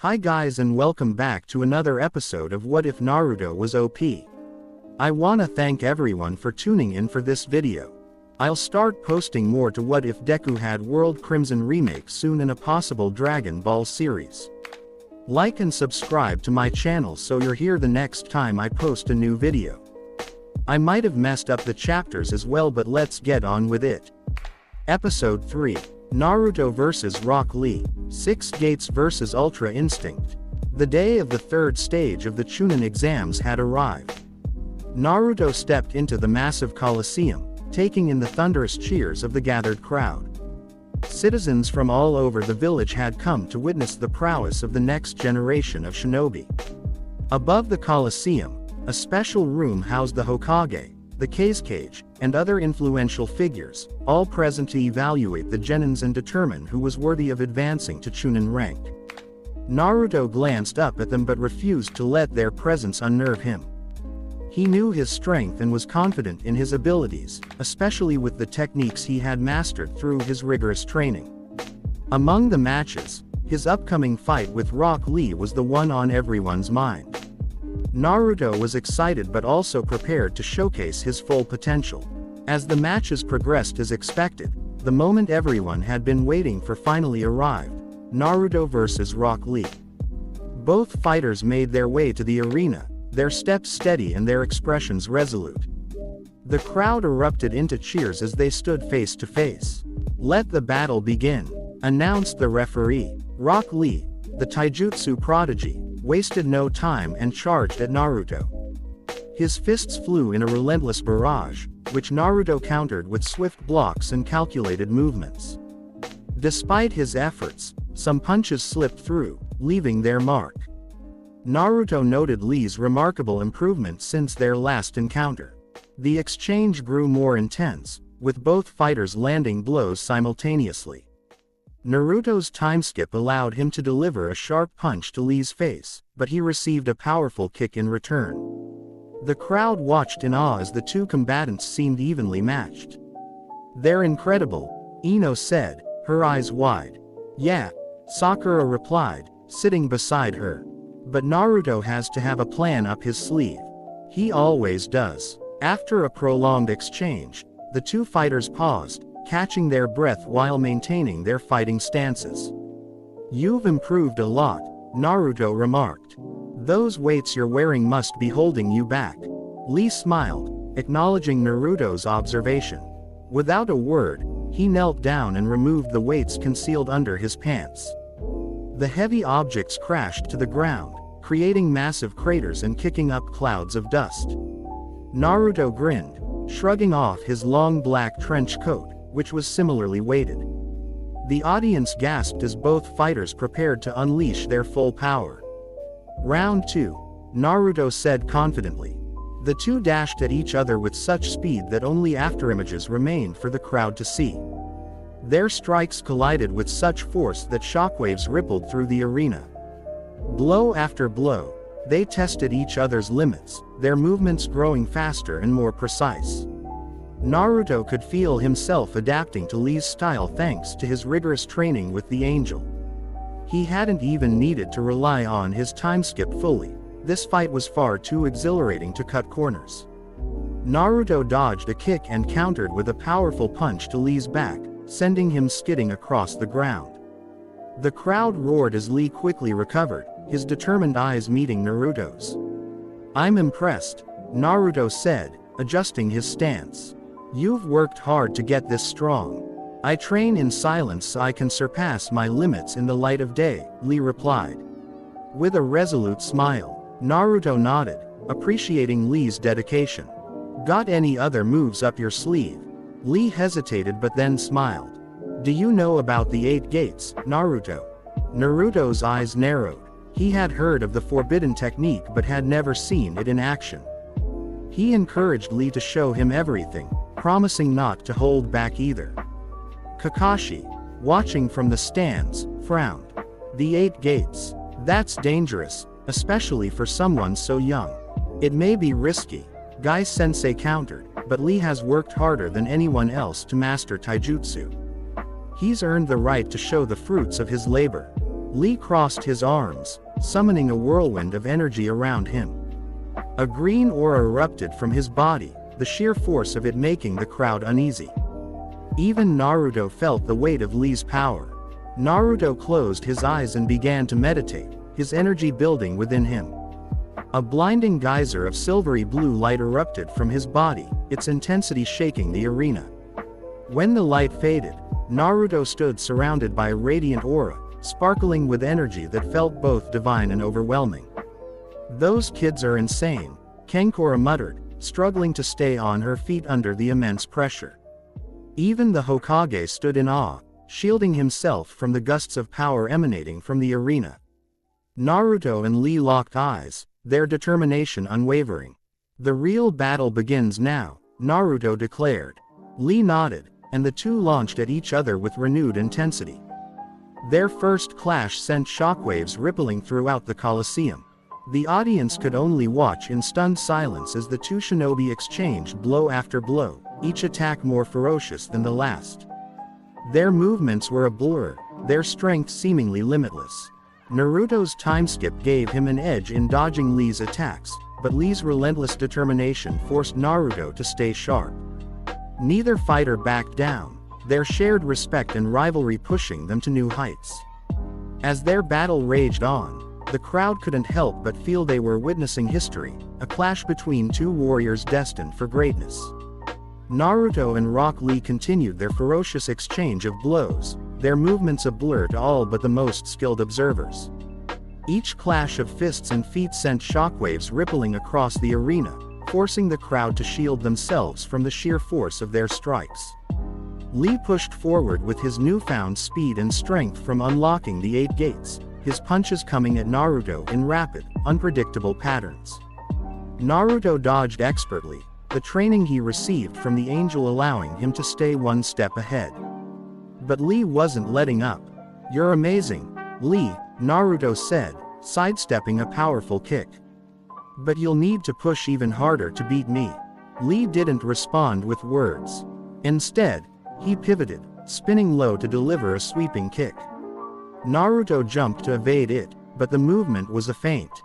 Hi guys and welcome back to another episode of What If Naruto Was OP. I wanna thank everyone for tuning in for this video. I'll start posting more to What If Deku Had World Crimson remake soon in a possible Dragon Ball series. Like and subscribe to my channel so you're here the next time I post a new video. I might have messed up the chapters as well, but let's get on with it. Episode 3. Naruto vs Rock Lee, 6 Gates vs Ultra Instinct. The day of the third stage of the Chunin exams had arrived. Naruto stepped into the massive coliseum, taking in the thunderous cheers of the gathered crowd. Citizens from all over the village had come to witness the prowess of the next generation of shinobi. Above the coliseum, a special room housed the Hokage, the Kazekage, and other influential figures, all present to evaluate the genins and determine who was worthy of advancing to Chunin rank. Naruto glanced up at them but refused to let their presence unnerve him. He knew his strength and was confident in his abilities, especially with the techniques he had mastered through his rigorous training. Among the matches, his upcoming fight with Rock Lee was the one on everyone's mind. Naruto was excited but also prepared to showcase his full potential. As the matches progressed as expected, the moment everyone had been waiting for finally arrived: Naruto vs Rock Lee. Both fighters made their way to the arena, their steps steady and their expressions resolute. The crowd erupted into cheers as they stood face to face. "Let the battle begin," announced the referee. Rock Lee, the taijutsu prodigy, wasted no time and charged at Naruto. His fists flew in a relentless barrage, which Naruto countered with swift blocks and calculated movements. Despite his efforts, some punches slipped through, leaving their mark. Naruto noted Lee's remarkable improvement since their last encounter. The exchange grew more intense, with both fighters landing blows simultaneously. Naruto's timeskip allowed him to deliver a sharp punch to Lee's face, but he received a powerful kick in return. The crowd watched in awe as the two combatants seemed evenly matched. "They're incredible," Ino said, her eyes wide. "Yeah," Sakura replied, sitting beside her. "But Naruto has to have a plan up his sleeve. He always does." After a prolonged exchange, the two fighters paused, catching their breath while maintaining their fighting stances. "You've improved a lot," Naruto remarked. "Those weights you're wearing must be holding you back." Lee smiled, acknowledging Naruto's observation. Without a word, he knelt down and removed the weights concealed under his pants. The heavy objects crashed to the ground, creating massive craters and kicking up clouds of dust. Naruto grinned, shrugging off his long black trench coat, which was similarly weighted. The audience gasped as both fighters prepared to unleash their full power. "Round 2, Naruto said confidently. The two dashed at each other with such speed that only afterimages remained for the crowd to see. Their strikes collided with such force that shockwaves rippled through the arena. Blow after blow, they tested each other's limits, their movements growing faster and more precise. Naruto could feel himself adapting to Lee's style thanks to his rigorous training with the angel. He hadn't even needed to rely on his timeskip fully. This fight was far too exhilarating to cut corners. Naruto dodged a kick and countered with a powerful punch to Lee's back, sending him skidding across the ground. The crowd roared as Lee quickly recovered, his determined eyes meeting Naruto's. "I'm impressed," Naruto said, adjusting his stance. "You've worked hard to get this strong." "I train in silence so I can surpass my limits in the light of day," Lee replied. With a resolute smile, Naruto nodded, appreciating Lee's dedication. "Got any other moves up your sleeve?" Lee hesitated but then smiled. "Do you know about the 8 Gates, Naruto?" Naruto's eyes narrowed. He had heard of the forbidden technique but had never seen it in action. He encouraged Lee to show him everything, promising not to hold back either. Kakashi, watching from the stands, frowned. "The 8 Gates? That's dangerous, especially for someone so young." "It may be risky," Gai-sensei countered, "but Lee has worked harder than anyone else to master taijutsu. He's earned the right to show the fruits of his labor." Lee crossed his arms, summoning a whirlwind of energy around him. A green aura erupted from his body, the sheer force of it making the crowd uneasy. Even Naruto felt the weight of Lee's power. Naruto closed his eyes and began to meditate, his energy building within him. A blinding geyser of silvery blue light erupted from his body, its intensity shaking the arena. When the light faded, Naruto stood surrounded by a radiant aura, sparkling with energy that felt both divine and overwhelming. "Those kids are insane," Kankura muttered, struggling to stay on her feet under the immense pressure. Even the Hokage stood in awe, shielding himself from the gusts of power emanating from the arena. Naruto and Lee locked eyes, their determination unwavering. "The real battle begins now," Naruto declared. Lee nodded, and the two launched at each other with renewed intensity. Their first clash sent shockwaves rippling throughout the Colosseum. The audience could only watch in stunned silence as the two shinobi exchanged blow after blow, each attack more ferocious than the last. Their movements were a blur, their strength seemingly limitless. Naruto's time skip gave him an edge in dodging Lee's attacks, but Lee's relentless determination forced Naruto to stay sharp. Neither fighter backed down, their shared respect and rivalry pushing them to new heights. As their battle raged on, the crowd couldn't help but feel they were witnessing history, a clash between two warriors destined for greatness. Naruto and Rock Lee continued their ferocious exchange of blows, their movements a blur to all but the most skilled observers. Each clash of fists and feet sent shockwaves rippling across the arena, forcing the crowd to shield themselves from the sheer force of their strikes. Lee pushed forward with his newfound speed and strength from unlocking the 8 gates, his punches coming at Naruto in rapid, unpredictable patterns. Naruto dodged expertly, the training he received from the angel allowing him to stay one step ahead. But Lee wasn't letting up. "You're amazing, Lee," Naruto said, sidestepping a powerful kick. "But you'll need to push even harder to beat me." Lee didn't respond with words. Instead, he pivoted, spinning low to deliver a sweeping kick. Naruto jumped to evade it, but the movement was a feint.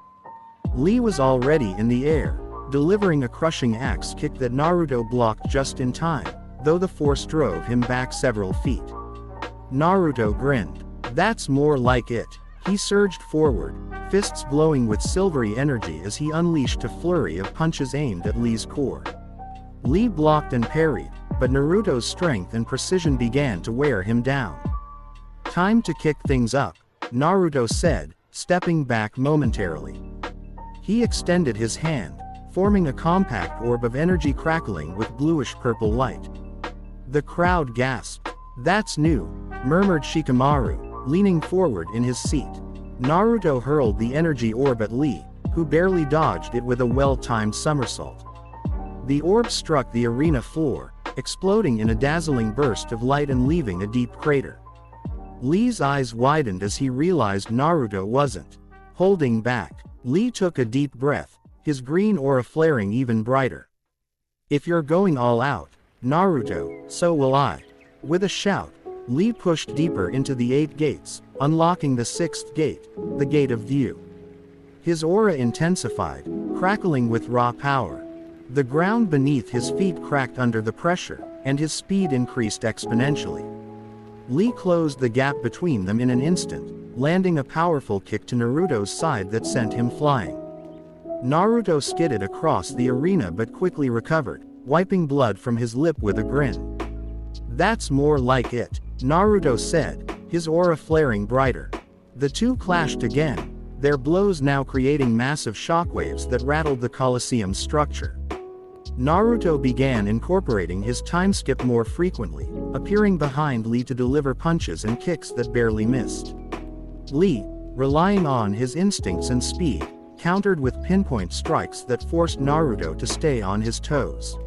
Lee was already in the air, delivering a crushing axe kick that Naruto blocked just in time, though the force drove him back several feet. Naruto grinned. "That's more like it." He surged forward, fists glowing with silvery energy as he unleashed a flurry of punches aimed at Lee's core. Lee blocked and parried, but Naruto's strength and precision began to wear him down. "Time to kick things up," Naruto said, stepping back momentarily. He extended his hand, forming a compact orb of energy crackling with bluish-purple light. The crowd gasped. "That's new," murmured Shikamaru, leaning forward in his seat. Naruto hurled the energy orb at Lee, who barely dodged it with a well-timed somersault. The orb struck the arena floor, exploding in a dazzling burst of light and leaving a deep crater. Lee's eyes widened as he realized Naruto wasn't holding back. Lee took a deep breath, his green aura flaring even brighter. "If you're going all out, Naruto, so will I." With a shout, Lee pushed deeper into the 8 gates, unlocking the 6th gate, the Gate of View. His aura intensified, crackling with raw power. The ground beneath his feet cracked under the pressure, and his speed increased exponentially. Lee closed the gap between them in an instant, landing a powerful kick to Naruto's side that sent him flying. Naruto skidded across the arena but quickly recovered, wiping blood from his lip with a grin. "That's more like it," Naruto said, his aura flaring brighter. The two clashed again, their blows now creating massive shockwaves that rattled the Colosseum's structure. Naruto began incorporating his time skip more frequently, appearing behind Lee to deliver punches and kicks that barely missed. Lee, relying on his instincts and speed, countered with pinpoint strikes that forced Naruto to stay on his toes.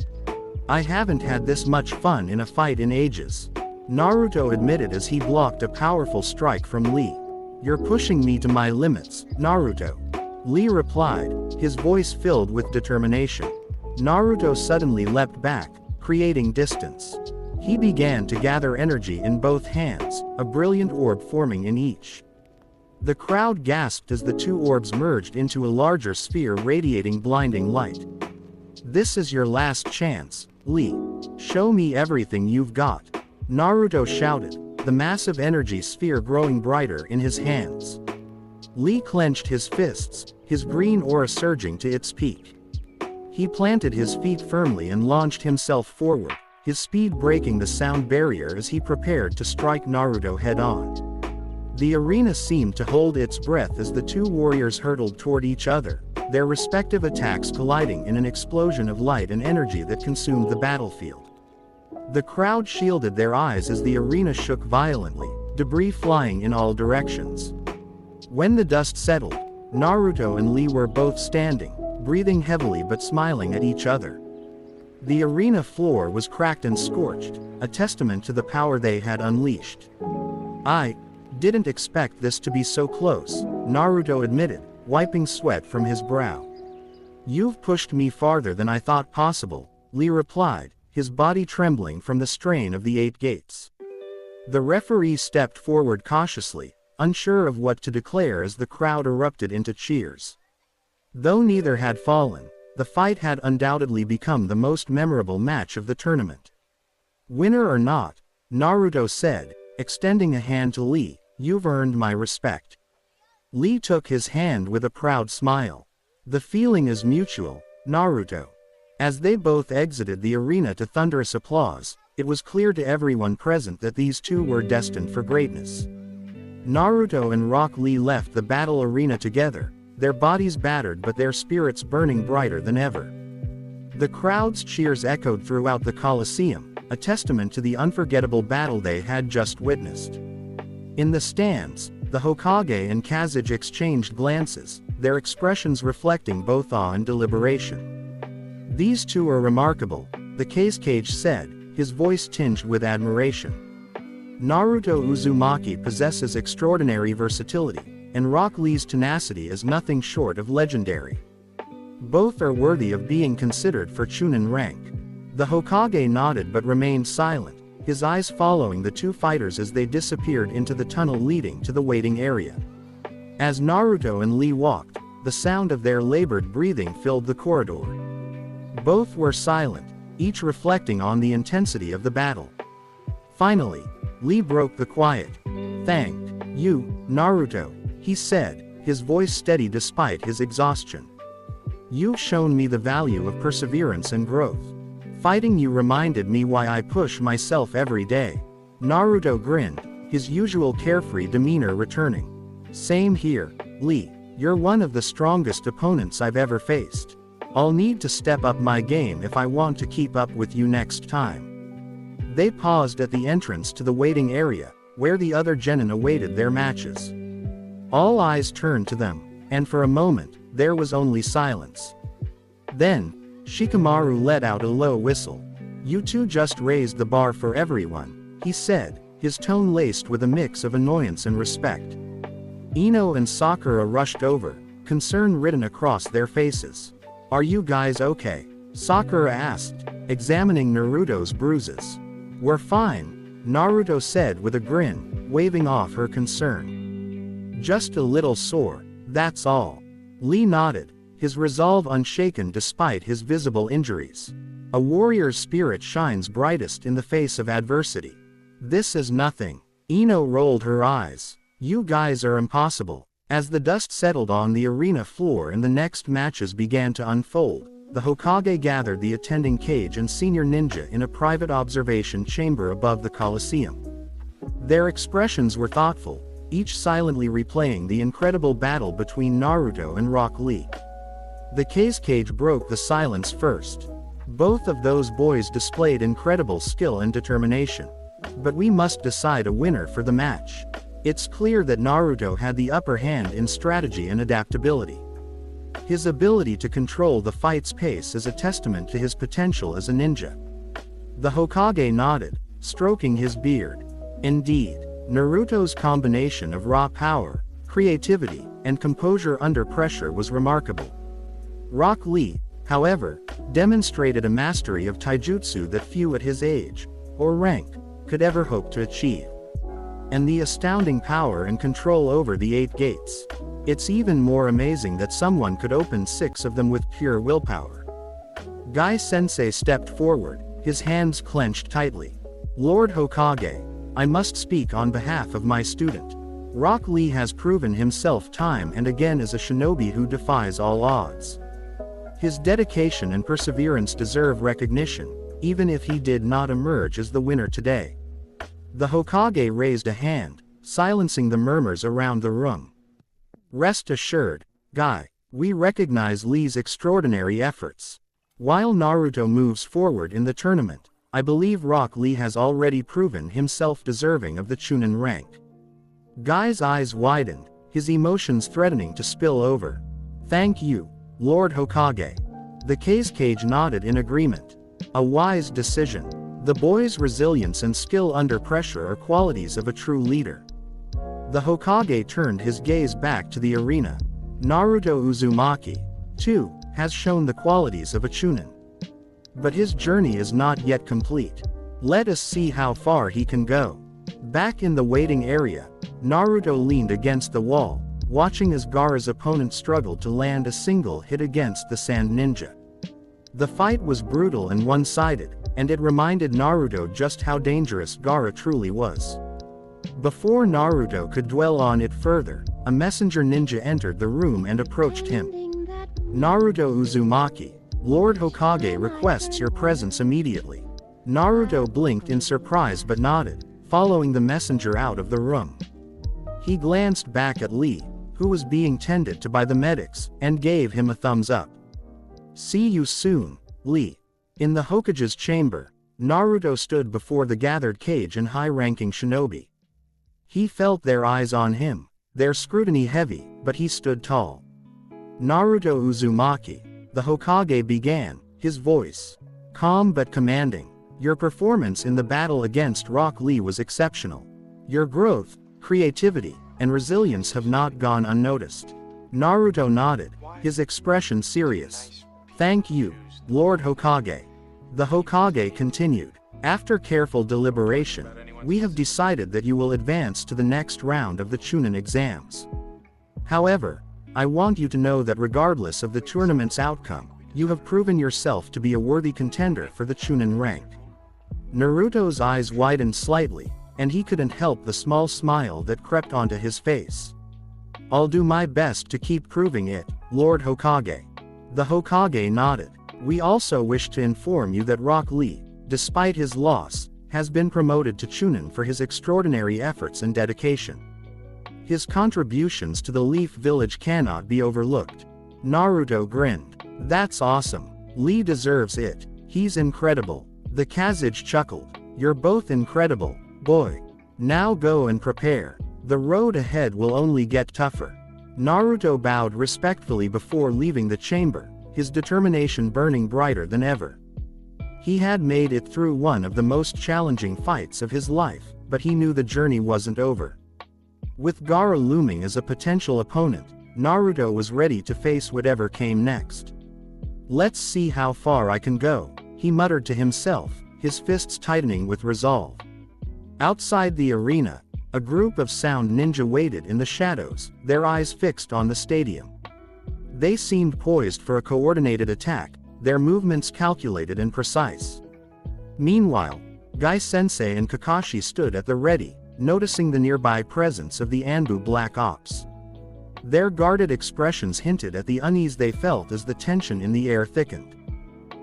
"I haven't had this much fun in a fight in ages," Naruto admitted as he blocked a powerful strike from Lee. "You're pushing me to my limits, Naruto," Lee replied, his voice filled with determination. Naruto suddenly leapt back, creating distance. He began to gather energy in both hands, a brilliant orb forming in each. The crowd gasped as the two orbs merged into a larger sphere radiating blinding light. "This is your last chance, Lee. Show me everything you've got," Naruto shouted, the massive energy sphere growing brighter in his hands. Lee clenched his fists, his green aura surging to its peak. He planted his feet firmly and launched himself forward, his speed breaking the sound barrier as he prepared to strike Naruto head-on. The arena seemed to hold its breath as the two warriors hurtled toward each other, their respective attacks colliding in an explosion of light and energy that consumed the battlefield. The crowd shielded their eyes as the arena shook violently, debris flying in all directions. When the dust settled, Naruto and Lee were both standing, breathing heavily but smiling at each other. The arena floor was cracked and scorched, a testament to the power they had unleashed. "I didn't expect this to be so close," Naruto admitted, wiping sweat from his brow. "You've pushed me farther than I thought possible," Lee replied, his body trembling from the strain of the 8 gates. The referee stepped forward cautiously, unsure of what to declare as the crowd erupted into cheers. Though neither had fallen, the fight had undoubtedly become the most memorable match of the tournament. "Winner or not," Naruto said, extending a hand to Lee, "you've earned my respect." Lee took his hand with a proud smile. "The feeling is mutual, Naruto." As they both exited the arena to thunderous applause, it was clear to everyone present that these two were destined for greatness. Naruto and Rock Lee left the battle arena together, their bodies battered but their spirits burning brighter than ever. The crowd's cheers echoed throughout the Colosseum, a testament to the unforgettable battle they had just witnessed. In the stands, the Hokage and Kazage exchanged glances, their expressions reflecting both awe and deliberation. "These two are remarkable," the Kazage said, his voice tinged with admiration. "Naruto Uzumaki possesses extraordinary versatility, and Rock Lee's tenacity is nothing short of legendary. Both are worthy of being considered for Chunin rank." The Hokage nodded but remained silent, his eyes following the two fighters as they disappeared into the tunnel leading to the waiting area. As Naruto and Lee walked, the sound of their labored breathing filled the corridor. Both were silent, each reflecting on the intensity of the battle. Finally, Lee broke the quiet. "Thank you, Naruto," he said, his voice steady despite his exhaustion. "You've shown me the value of perseverance and growth. Fighting you reminded me why I push myself every day." Naruto grinned, his usual carefree demeanor returning. "Same here, Lee. You're one of the strongest opponents I've ever faced. I'll need to step up my game if I want to keep up with you next time." They paused at the entrance to the waiting area, where the other genin awaited their matches. All eyes turned to them, and for a moment, there was only silence. Then, Shikamaru let out a low whistle. "You two just raised the bar for everyone," he said, his tone laced with a mix of annoyance and respect. Ino and Sakura rushed over, concern written across their faces. "Are you guys okay?" Sakura asked, examining Naruto's bruises. "We're fine," Naruto said with a grin, waving off her concern. "Just a little sore, that's all." Lee nodded, his resolve unshaken despite his visible injuries. A warrior's spirit shines brightest in the face of adversity. "This is nothing." Ino rolled her eyes. "You guys are impossible." As the dust settled on the arena floor and the next matches began to unfold, the Hokage gathered the attending Kage and senior ninja in a private observation chamber above the Colosseum. Their expressions were thoughtful, each silently replaying the incredible battle between Naruto and Rock Lee. The Kage broke the silence first. "Both of those boys displayed incredible skill and determination. But we must decide a winner for the match. It's clear that Naruto had the upper hand in strategy and adaptability. His ability to control the fight's pace is a testament to his potential as a ninja." The Hokage nodded, stroking his beard. Indeed, Naruto's combination of raw power, creativity, and composure under pressure was remarkable. Rock Lee, however, demonstrated a mastery of taijutsu that few at his age, or rank, could ever hope to achieve. and the astounding power and control over the 8 gates. It's even more amazing that someone could open 6 of them with pure willpower. Gai-sensei stepped forward, his hands clenched tightly. Lord Hokage, I must speak on behalf of my student. Rock Lee has proven himself time and again as a shinobi who defies all odds. His dedication and perseverance deserve recognition, even if he did not emerge as the winner today. The Hokage raised a hand, silencing the murmurs around the room. Rest assured, Gai, we recognize Lee's extraordinary efforts. While Naruto moves forward in the tournament, I believe Rock Lee has already proven himself deserving of the Chunin rank. Gai's eyes widened, his emotions threatening to spill over. Thank you, Lord Hokage. The Kazekage nodded in agreement. A wise decision. The boy's resilience and skill under pressure are qualities of a true leader. The Hokage turned his gaze back to the arena. Naruto Uzumaki, too, has shown the qualities of a Chunin. But his journey is not yet complete. Let us see how far he can go. Back in the waiting area, Naruto leaned against the wall, watching as Gaara's opponent struggled to land a single hit against the Sand Ninja. The fight was brutal and one-sided, and it reminded Naruto just how dangerous Gaara truly was. Before Naruto could dwell on it further, a messenger ninja entered the room and approached him. Naruto Uzumaki, Lord Hokage requests your presence immediately. Naruto blinked in surprise but nodded, following the messenger out of the room. He glanced back at Lee, who was being tended to by the medics, and gave him a thumbs up. See you soon, Lee. In the Hokage's chamber, Naruto stood before the gathered Kage and high-ranking shinobi. He felt their eyes on him, their scrutiny heavy, but he stood tall. Naruto Uzumaki, the Hokage began, his voice calm but commanding. Your performance in the battle against Rock Lee was exceptional. Your growth, creativity, and resilience have not gone unnoticed. Naruto nodded, his expression serious. Thank you, Lord Hokage. The Hokage continued. After careful deliberation, we have decided that you will advance to the next round of the Chunin exams. However, I want you to know that regardless of the tournament's outcome, you have proven yourself to be a worthy contender for the Chunin rank. Naruto's eyes widened slightly, and he couldn't help the small smile that crept onto his face. I'll do my best to keep proving it, Lord Hokage. The Hokage nodded. We also wish to inform you that Rock Lee, despite his loss, has been promoted to Chunin for his extraordinary efforts and dedication. His contributions to the Leaf Village cannot be overlooked. Naruto grinned. That's awesome. Lee deserves it. He's incredible. The Kazekage chuckled. You're both incredible, boy. Now go and prepare. The road ahead will only get tougher. Naruto bowed respectfully before leaving the chamber, his determination burning brighter than ever. He had made it through one of the most challenging fights of his life, but he knew the journey wasn't over. With Gaara looming as a potential opponent, Naruto was ready to face whatever came next. Let's see how far I can go, he muttered to himself, his fists tightening with resolve. Outside the arena, a group of sound ninja waited in the shadows, their eyes fixed on the stadium. They seemed poised for a coordinated attack, their movements calculated and precise. Meanwhile, Gai-sensei and Kakashi stood at the ready, noticing the nearby presence of the Anbu Black Ops. Their guarded expressions hinted at the unease they felt as the tension in the air thickened.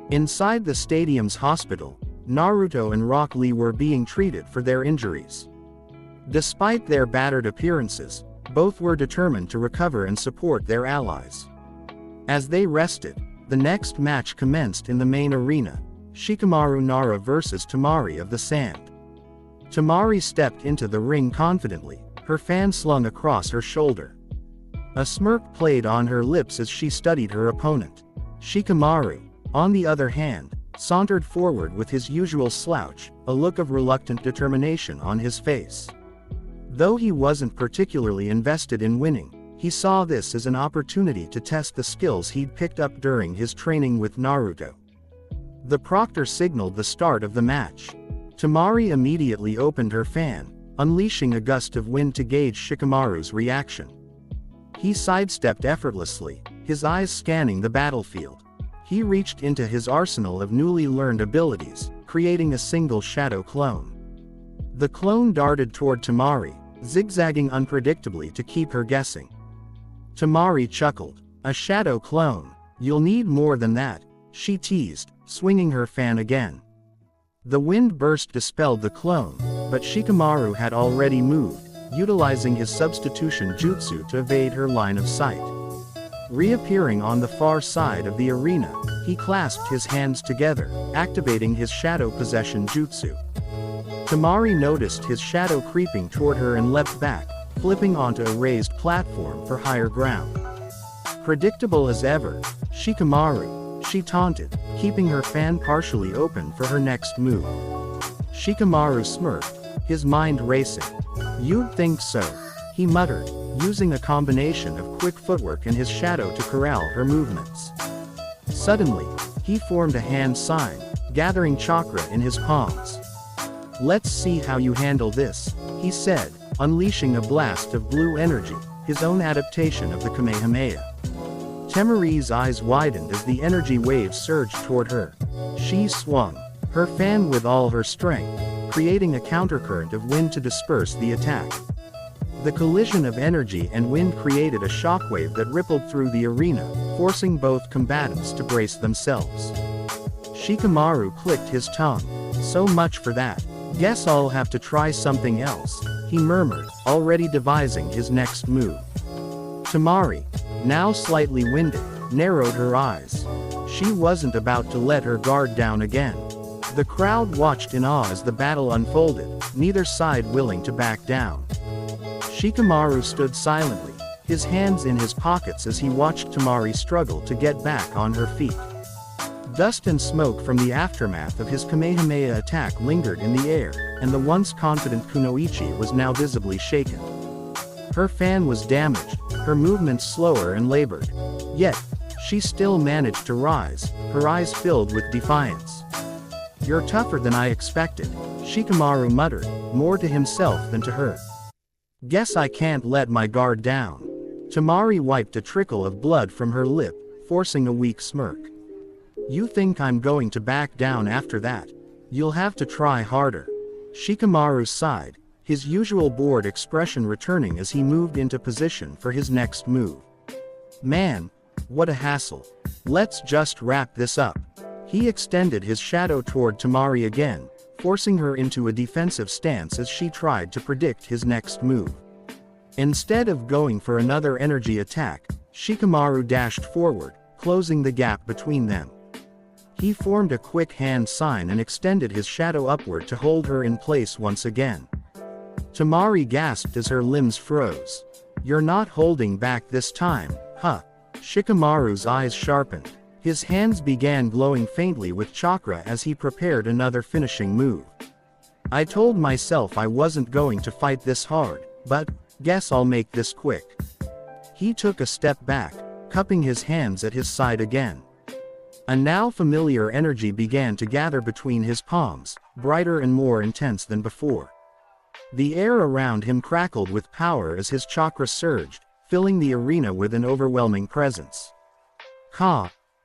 Inside the stadium's hospital, Naruto and Rock Lee were being treated for their injuries. Despite their battered appearances, both were determined to recover and support their allies. As they rested, the next match commenced in the main arena, Shikamaru Nara versus Temari of the Sand. Temari stepped into the ring confidently, her fan slung across her shoulder. A smirk played on her lips as she studied her opponent. Shikamaru, on the other hand, sauntered forward with his usual slouch, a look of reluctant determination on his face. Though he wasn't particularly invested in winning, he saw this as an opportunity to test the skills he'd picked up during his training with Naruto. The proctor signaled the start of the match. Temari immediately opened her fan, unleashing a gust of wind to gauge Shikamaru's reaction. He sidestepped effortlessly, his eyes scanning the battlefield. He reached into his arsenal of newly learned abilities, creating a single shadow clone. The clone darted toward Temari, zigzagging unpredictably to keep her guessing. Temari chuckled. "A shadow clone? You'll need more than that," she teased, swinging her fan again. The wind burst dispelled the clone, but Shikamaru had already moved, utilizing his substitution jutsu to evade her line of sight. Reappearing on the far side of the arena, he clasped his hands together, activating his shadow possession jutsu. Temari noticed his shadow creeping toward her and leapt back, flipping onto a raised platform for higher ground. "Predictable as ever, Shikamaru," she taunted, keeping her fan partially open for her next move. Shikamaru smirked, his mind racing. "You'd think so," he muttered, using a combination of quick footwork and his shadow to corral her movements. Suddenly, he formed a hand sign, gathering chakra in his palms. "Let's see how you handle this," he said, unleashing a blast of blue energy, his own adaptation of the Kamehameha. Temari's eyes widened as the energy waves surged toward her. She swung her fan with all her strength, creating a countercurrent of wind to disperse the attack. The collision of energy and wind created a shockwave that rippled through the arena, forcing both combatants to brace themselves. Shikamaru clicked his tongue. "So much for that. Guess I'll have to try something else," he murmured, already devising his next move. Temari, now slightly winded, narrowed her eyes. She wasn't about to let her guard down again. The crowd watched in awe as the battle unfolded, neither side willing to back down. Shikamaru stood silently, his hands in his pockets as he watched Temari struggle to get back on her feet. Dust and smoke from the aftermath of his Kamehameha attack lingered in the air, and the once confident Kunoichi was now visibly shaken. Her fan was damaged, her movements slower and labored. Yet, she still managed to rise, her eyes filled with defiance. "You're tougher than I expected," Shikamaru muttered, more to himself than to her. "Guess I can't let my guard down." Temari wiped a trickle of blood from her lip, forcing a weak smirk. "You think I'm going to back down after that? You'll have to try harder." Shikamaru sighed, his usual bored expression returning as he moved into position for his next move. "Man, what a hassle. Let's just wrap this up." He extended his shadow toward Temari again, forcing her into a defensive stance as she tried to predict his next move. Instead of going for another energy attack, Shikamaru dashed forward, closing the gap between them. He formed a quick hand sign and extended his shadow upward to hold her in place once again. Temari gasped as her limbs froze. "You're not holding back this time, huh?" Shikamaru's eyes sharpened. His hands began glowing faintly with chakra as he prepared another finishing move. "I told myself I wasn't going to fight this hard, but guess I'll make this quick." He took a step back, cupping his hands at his side again. A now familiar energy began to gather between his palms, brighter and more intense than before. The air around him crackled with power as his chakra surged, filling the arena with an overwhelming presence.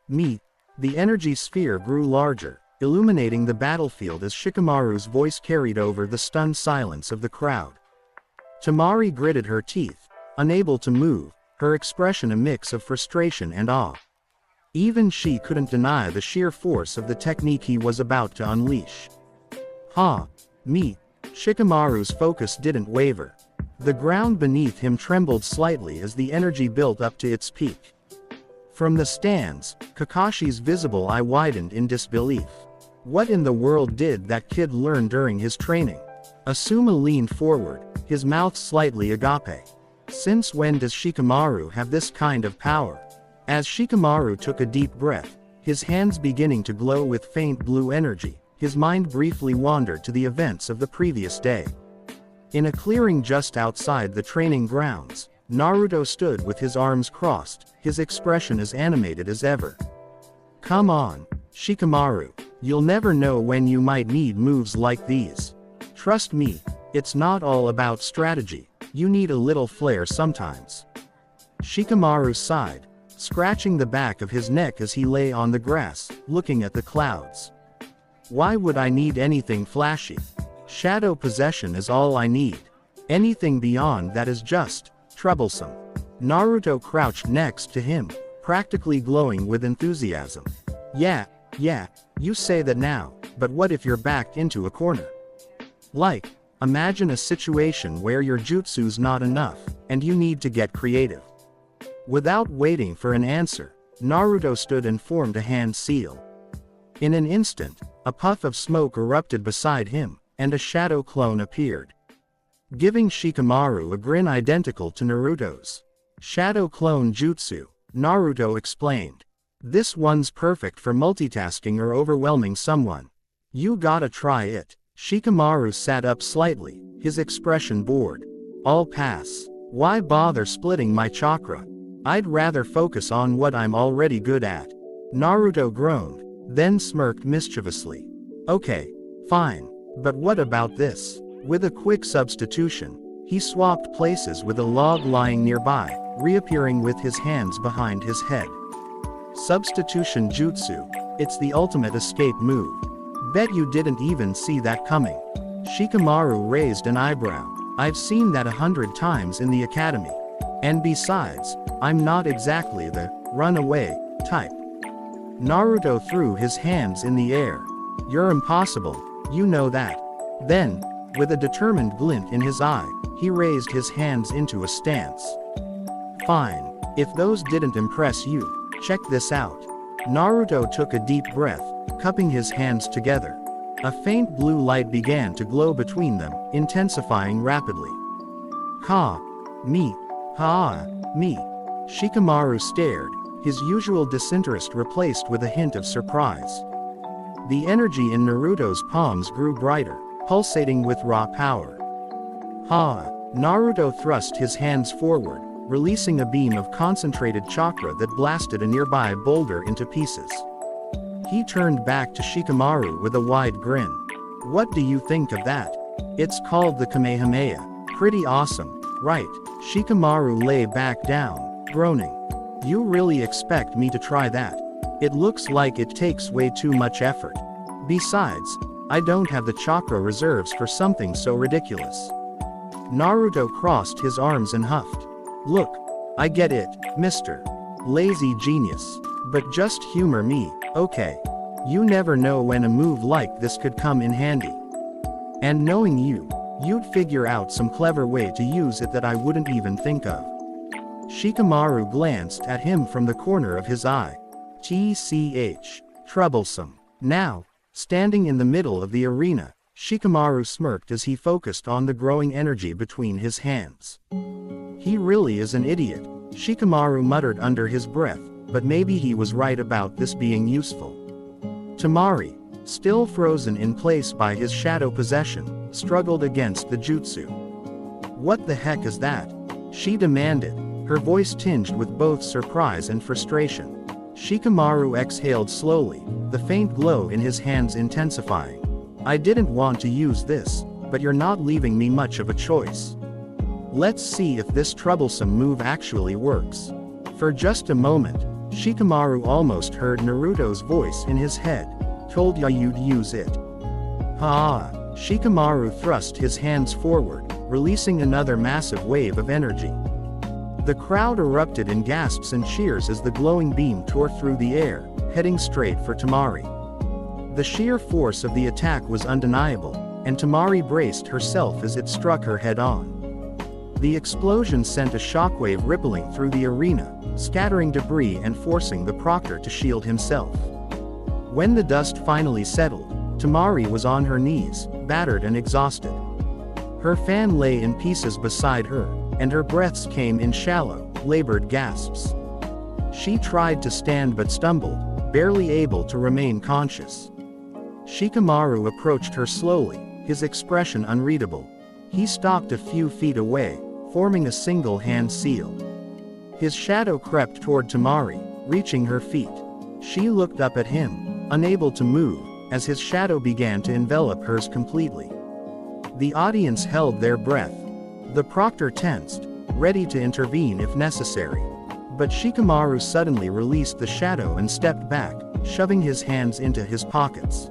Me. The energy sphere grew larger, illuminating the battlefield as Shikamaru's voice carried over the stunned silence of the crowd. Temari gritted her teeth, unable to move, her expression a mix of frustration and awe. Even she couldn't deny the sheer force of the technique he was about to unleash. Me. Shikamaru's focus didn't waver. The ground beneath him trembled slightly as the energy built up to its peak. From the stands, Kakashi's visible eye widened in disbelief. What in the world did that kid learn during his training? Asuma leaned forward, his mouth slightly agape. Since when does Shikamaru have this kind of power? As Shikamaru took a deep breath, his hands beginning to glow with faint blue energy, his mind briefly wandered to the events of the previous day. In a clearing just outside the training grounds, Naruto stood with his arms crossed, his expression as animated as ever. "Come on, Shikamaru, you'll never know when you might need moves like these. Trust me, It's not all about strategy. You need a little flair sometimes. Shikamaru sighed, scratching the back of his neck as he lay on the grass, looking at the clouds. Why would I need anything flashy? Shadow possession is all I need. Anything beyond that is just troublesome. Naruto crouched next to him, practically glowing with enthusiasm. Yeah, you say that now, but what if you're backed into a corner? Like, imagine a situation where your jutsu's not enough, and you need to get creative. Without waiting for an answer, Naruto stood and formed a hand seal. In an instant, a puff of smoke erupted beside him, and a shadow clone appeared, giving Shikamaru a grin identical to Naruto's. Shadow clone jutsu, Naruto explained. This one's perfect for multitasking or overwhelming someone. You gotta try it. Shikamaru sat up slightly, his expression bored. I'll pass. Why bother splitting my chakra? I'd rather focus on what I'm already good at. Naruto groaned, then smirked mischievously. Okay, fine, but what about this? With a quick substitution, he swapped places with a log lying nearby, reappearing with his hands behind his head. Substitution jutsu. It's the ultimate escape move. Bet you didn't even see that coming. Shikamaru raised an eyebrow. I've seen that 100 times in the academy. And besides, I'm not exactly the runaway type. Naruto threw his hands in the air. You're impossible, you know that. Then, with a determined glint in his eye, he raised his hands into a stance. Fine, if those didn't impress you, check this out. Naruto took a deep breath, cupping his hands together. A faint blue light began to glow between them, intensifying rapidly. Me. Shikamaru stared, his usual disinterest replaced with a hint of surprise. The energy in Naruto's palms grew brighter, pulsating with raw power. Naruto thrust his hands forward, releasing a beam of concentrated chakra that blasted a nearby boulder into pieces. He turned back to Shikamaru with a wide grin. What do you think of that? It's called the Kamehameha. Pretty awesome, right? Shikamaru lay back down, groaning. You really expect me to try that? It looks like it takes way too much effort. Besides, I don't have the chakra reserves for something so ridiculous. Naruto crossed his arms and huffed. Look, I get it, Mr. Lazy Genius. But just humor me, okay? You never know when a move like this could come in handy. And knowing you, you'd figure out some clever way to use it that I wouldn't even think of. Shikamaru glanced at him from the corner of his eye. TCH. Troublesome. Now, standing in the middle of the arena, Shikamaru smirked as he focused on the growing energy between his hands. He really is an idiot, Shikamaru muttered under his breath, but maybe he was right about this being useful. Tamari, still frozen in place by his shadow possession, struggled against the jutsu. What the heck is that? She demanded, her voice tinged with both surprise and frustration. Shikamaru exhaled slowly, the faint glow in his hands intensifying. I didn't want to use this, but you're not leaving me much of a choice. Let's see if this troublesome move actually works. For just a moment, Shikamaru almost heard Naruto's voice in his head. Told ya you'd use it. Shikamaru thrust his hands forward, releasing another massive wave of energy. The crowd erupted in gasps and cheers as the glowing beam tore through the air, heading straight for Tamari. The sheer force of the attack was undeniable, and Tamari braced herself as it struck her head-on. The explosion sent a shockwave rippling through the arena, scattering debris and forcing the proctor to shield himself. When the dust finally settled, Tamari was on her knees, battered and exhausted. Her fan lay in pieces beside her, and her breaths came in shallow, labored gasps. She tried to stand but stumbled, barely able to remain conscious. Shikamaru approached her slowly, his expression unreadable. He stalked a few feet away, forming a single hand seal. His shadow crept toward Tamari, reaching her feet. She looked up at him, unable to move, as his shadow began to envelop hers completely. The audience held their breath. The proctor tensed, ready to intervene if necessary. But Shikamaru suddenly released the shadow and stepped back, shoving his hands into his pockets.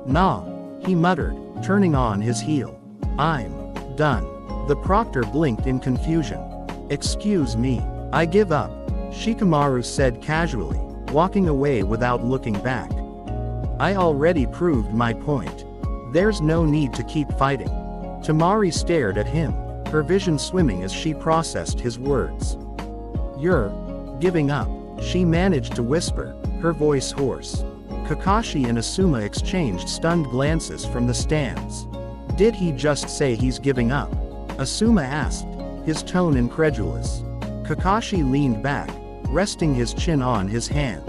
"Nah," he muttered, turning on his heel. "I'm done." The proctor blinked in confusion. "Excuse me, I give up," Shikamaru said casually, walking away without looking back. "I already proved my point. There's no need to keep fighting." Tamari stared at him, her vision swimming as she processed his words. "You're giving up," she managed to whisper, her voice hoarse. Kakashi and Asuma exchanged stunned glances from the stands. "Did he just say he's giving up?" Asuma asked, his tone incredulous. Kakashi leaned back, resting his chin on his hand.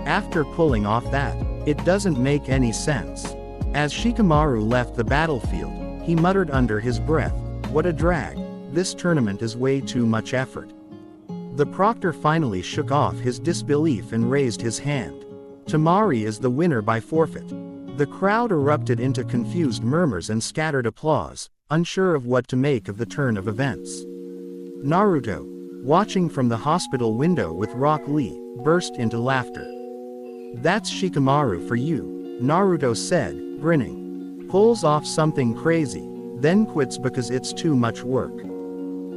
After pulling off that, "It doesn't make any sense." As Shikamaru left the battlefield, he muttered under his breath, "What a drag, this tournament is way too much effort." The proctor finally shook off his disbelief and raised his hand. "Tamari is the winner by forfeit." The crowd erupted into confused murmurs and scattered applause, unsure of what to make of the turn of events. Naruto, watching from the hospital window with Rock Lee, burst into laughter. "That's Shikamaru for you," Naruto said, grinning. "Pulls off something crazy, then quits because it's too much work."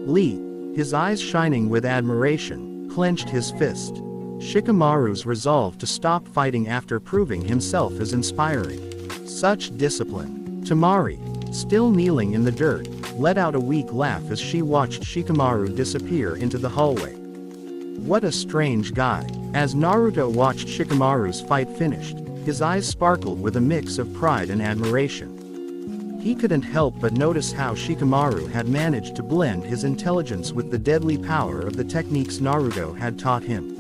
Lee, his eyes shining with admiration, clenched his fist. Shikamaru's resolve to stop fighting after proving himself is inspiring. Such discipline. Tamari, still kneeling in the dirt, let out a weak laugh as she watched Shikamaru disappear into the hallway. What a strange guy. As Naruto watched Shikamaru's fight finished, his eyes sparkled with a mix of pride and admiration. He couldn't help but notice how Shikamaru had managed to blend his intelligence with the deadly power of the techniques Naruto had taught him.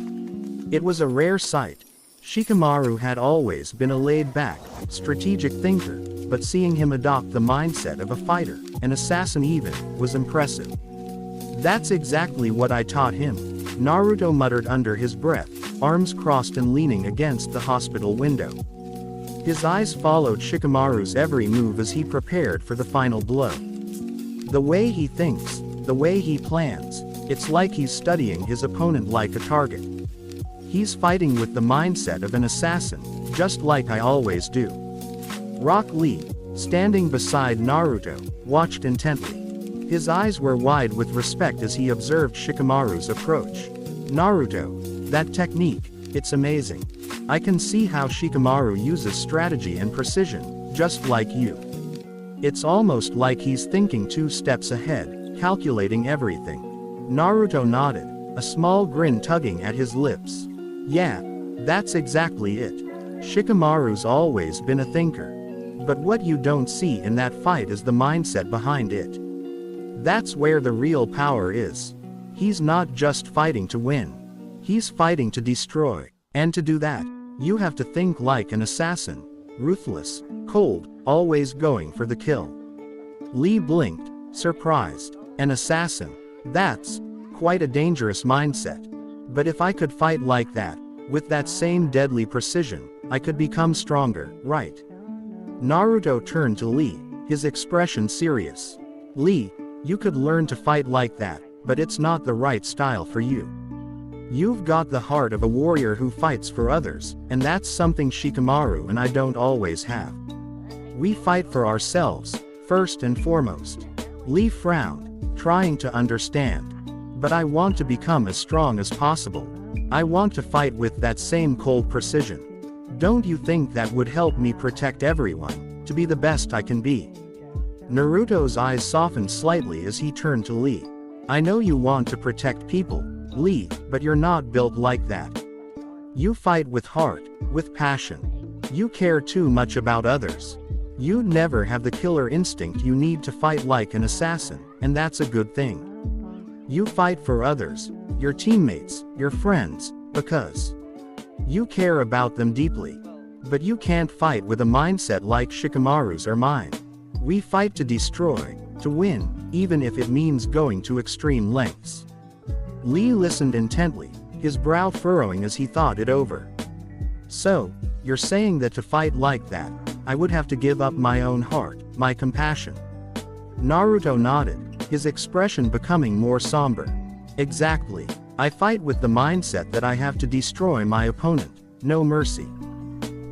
It was a rare sight. Shikamaru had always been a laid-back, strategic thinker, but seeing him adopt the mindset of a fighter, an assassin even, was impressive. "That's exactly what I taught him," Naruto muttered under his breath, arms crossed and leaning against the hospital window. His eyes followed Shikamaru's every move as he prepared for the final blow. The way he thinks, the way he plans, it's like he's studying his opponent like a target. He's fighting with the mindset of an assassin, just like I always do. Rock Lee, standing beside Naruto, watched intently. His eyes were wide with respect as he observed Shikamaru's approach. "Naruto, that technique, it's amazing. I can see how Shikamaru uses strategy and precision, just like you. It's almost like he's thinking 2 steps ahead, calculating everything." Naruto nodded, a small grin tugging at his lips. "Yeah, that's exactly it. Shikamaru's always been a thinker. But what you don't see in that fight is the mindset behind it. That's where the real power is. He's not just fighting to win. He's fighting to destroy. And to do that, you have to think like an assassin. Ruthless, cold, always going for the kill." Lee blinked, surprised. "An assassin? That's quite a dangerous mindset. But if I could fight like that, with that same deadly precision, I could become stronger, right?" Naruto turned to Lee, his expression serious. "Lee, you could learn to fight like that, but it's not the right style for you. You've got the heart of a warrior who fights for others, and that's something Shikamaru and I don't always have. We fight for ourselves, first and foremost." Lee frowned, trying to understand. "But I want to become as strong as possible. I want to fight with that same cold precision. Don't you think that would help me protect everyone, to be the best I can be?" Naruto's eyes softened slightly as he turned to Lee. "I know you want to protect people, Lee, but you're not built like that. You fight with heart, with passion. You care too much about others. You never have the killer instinct you need to fight like an assassin, and that's a good thing. You fight for others, your teammates, your friends, because you care about them deeply. But you can't fight with a mindset like Shikamaru's or mine. We fight to destroy, to win, even if it means going to extreme lengths." Lee listened intently, his brow furrowing as he thought it over. "So, you're saying that to fight like that, I would have to give up my own heart, my compassion?" Naruto nodded, his expression becoming more somber. Exactly. I fight with the mindset that I have to destroy my opponent, no mercy.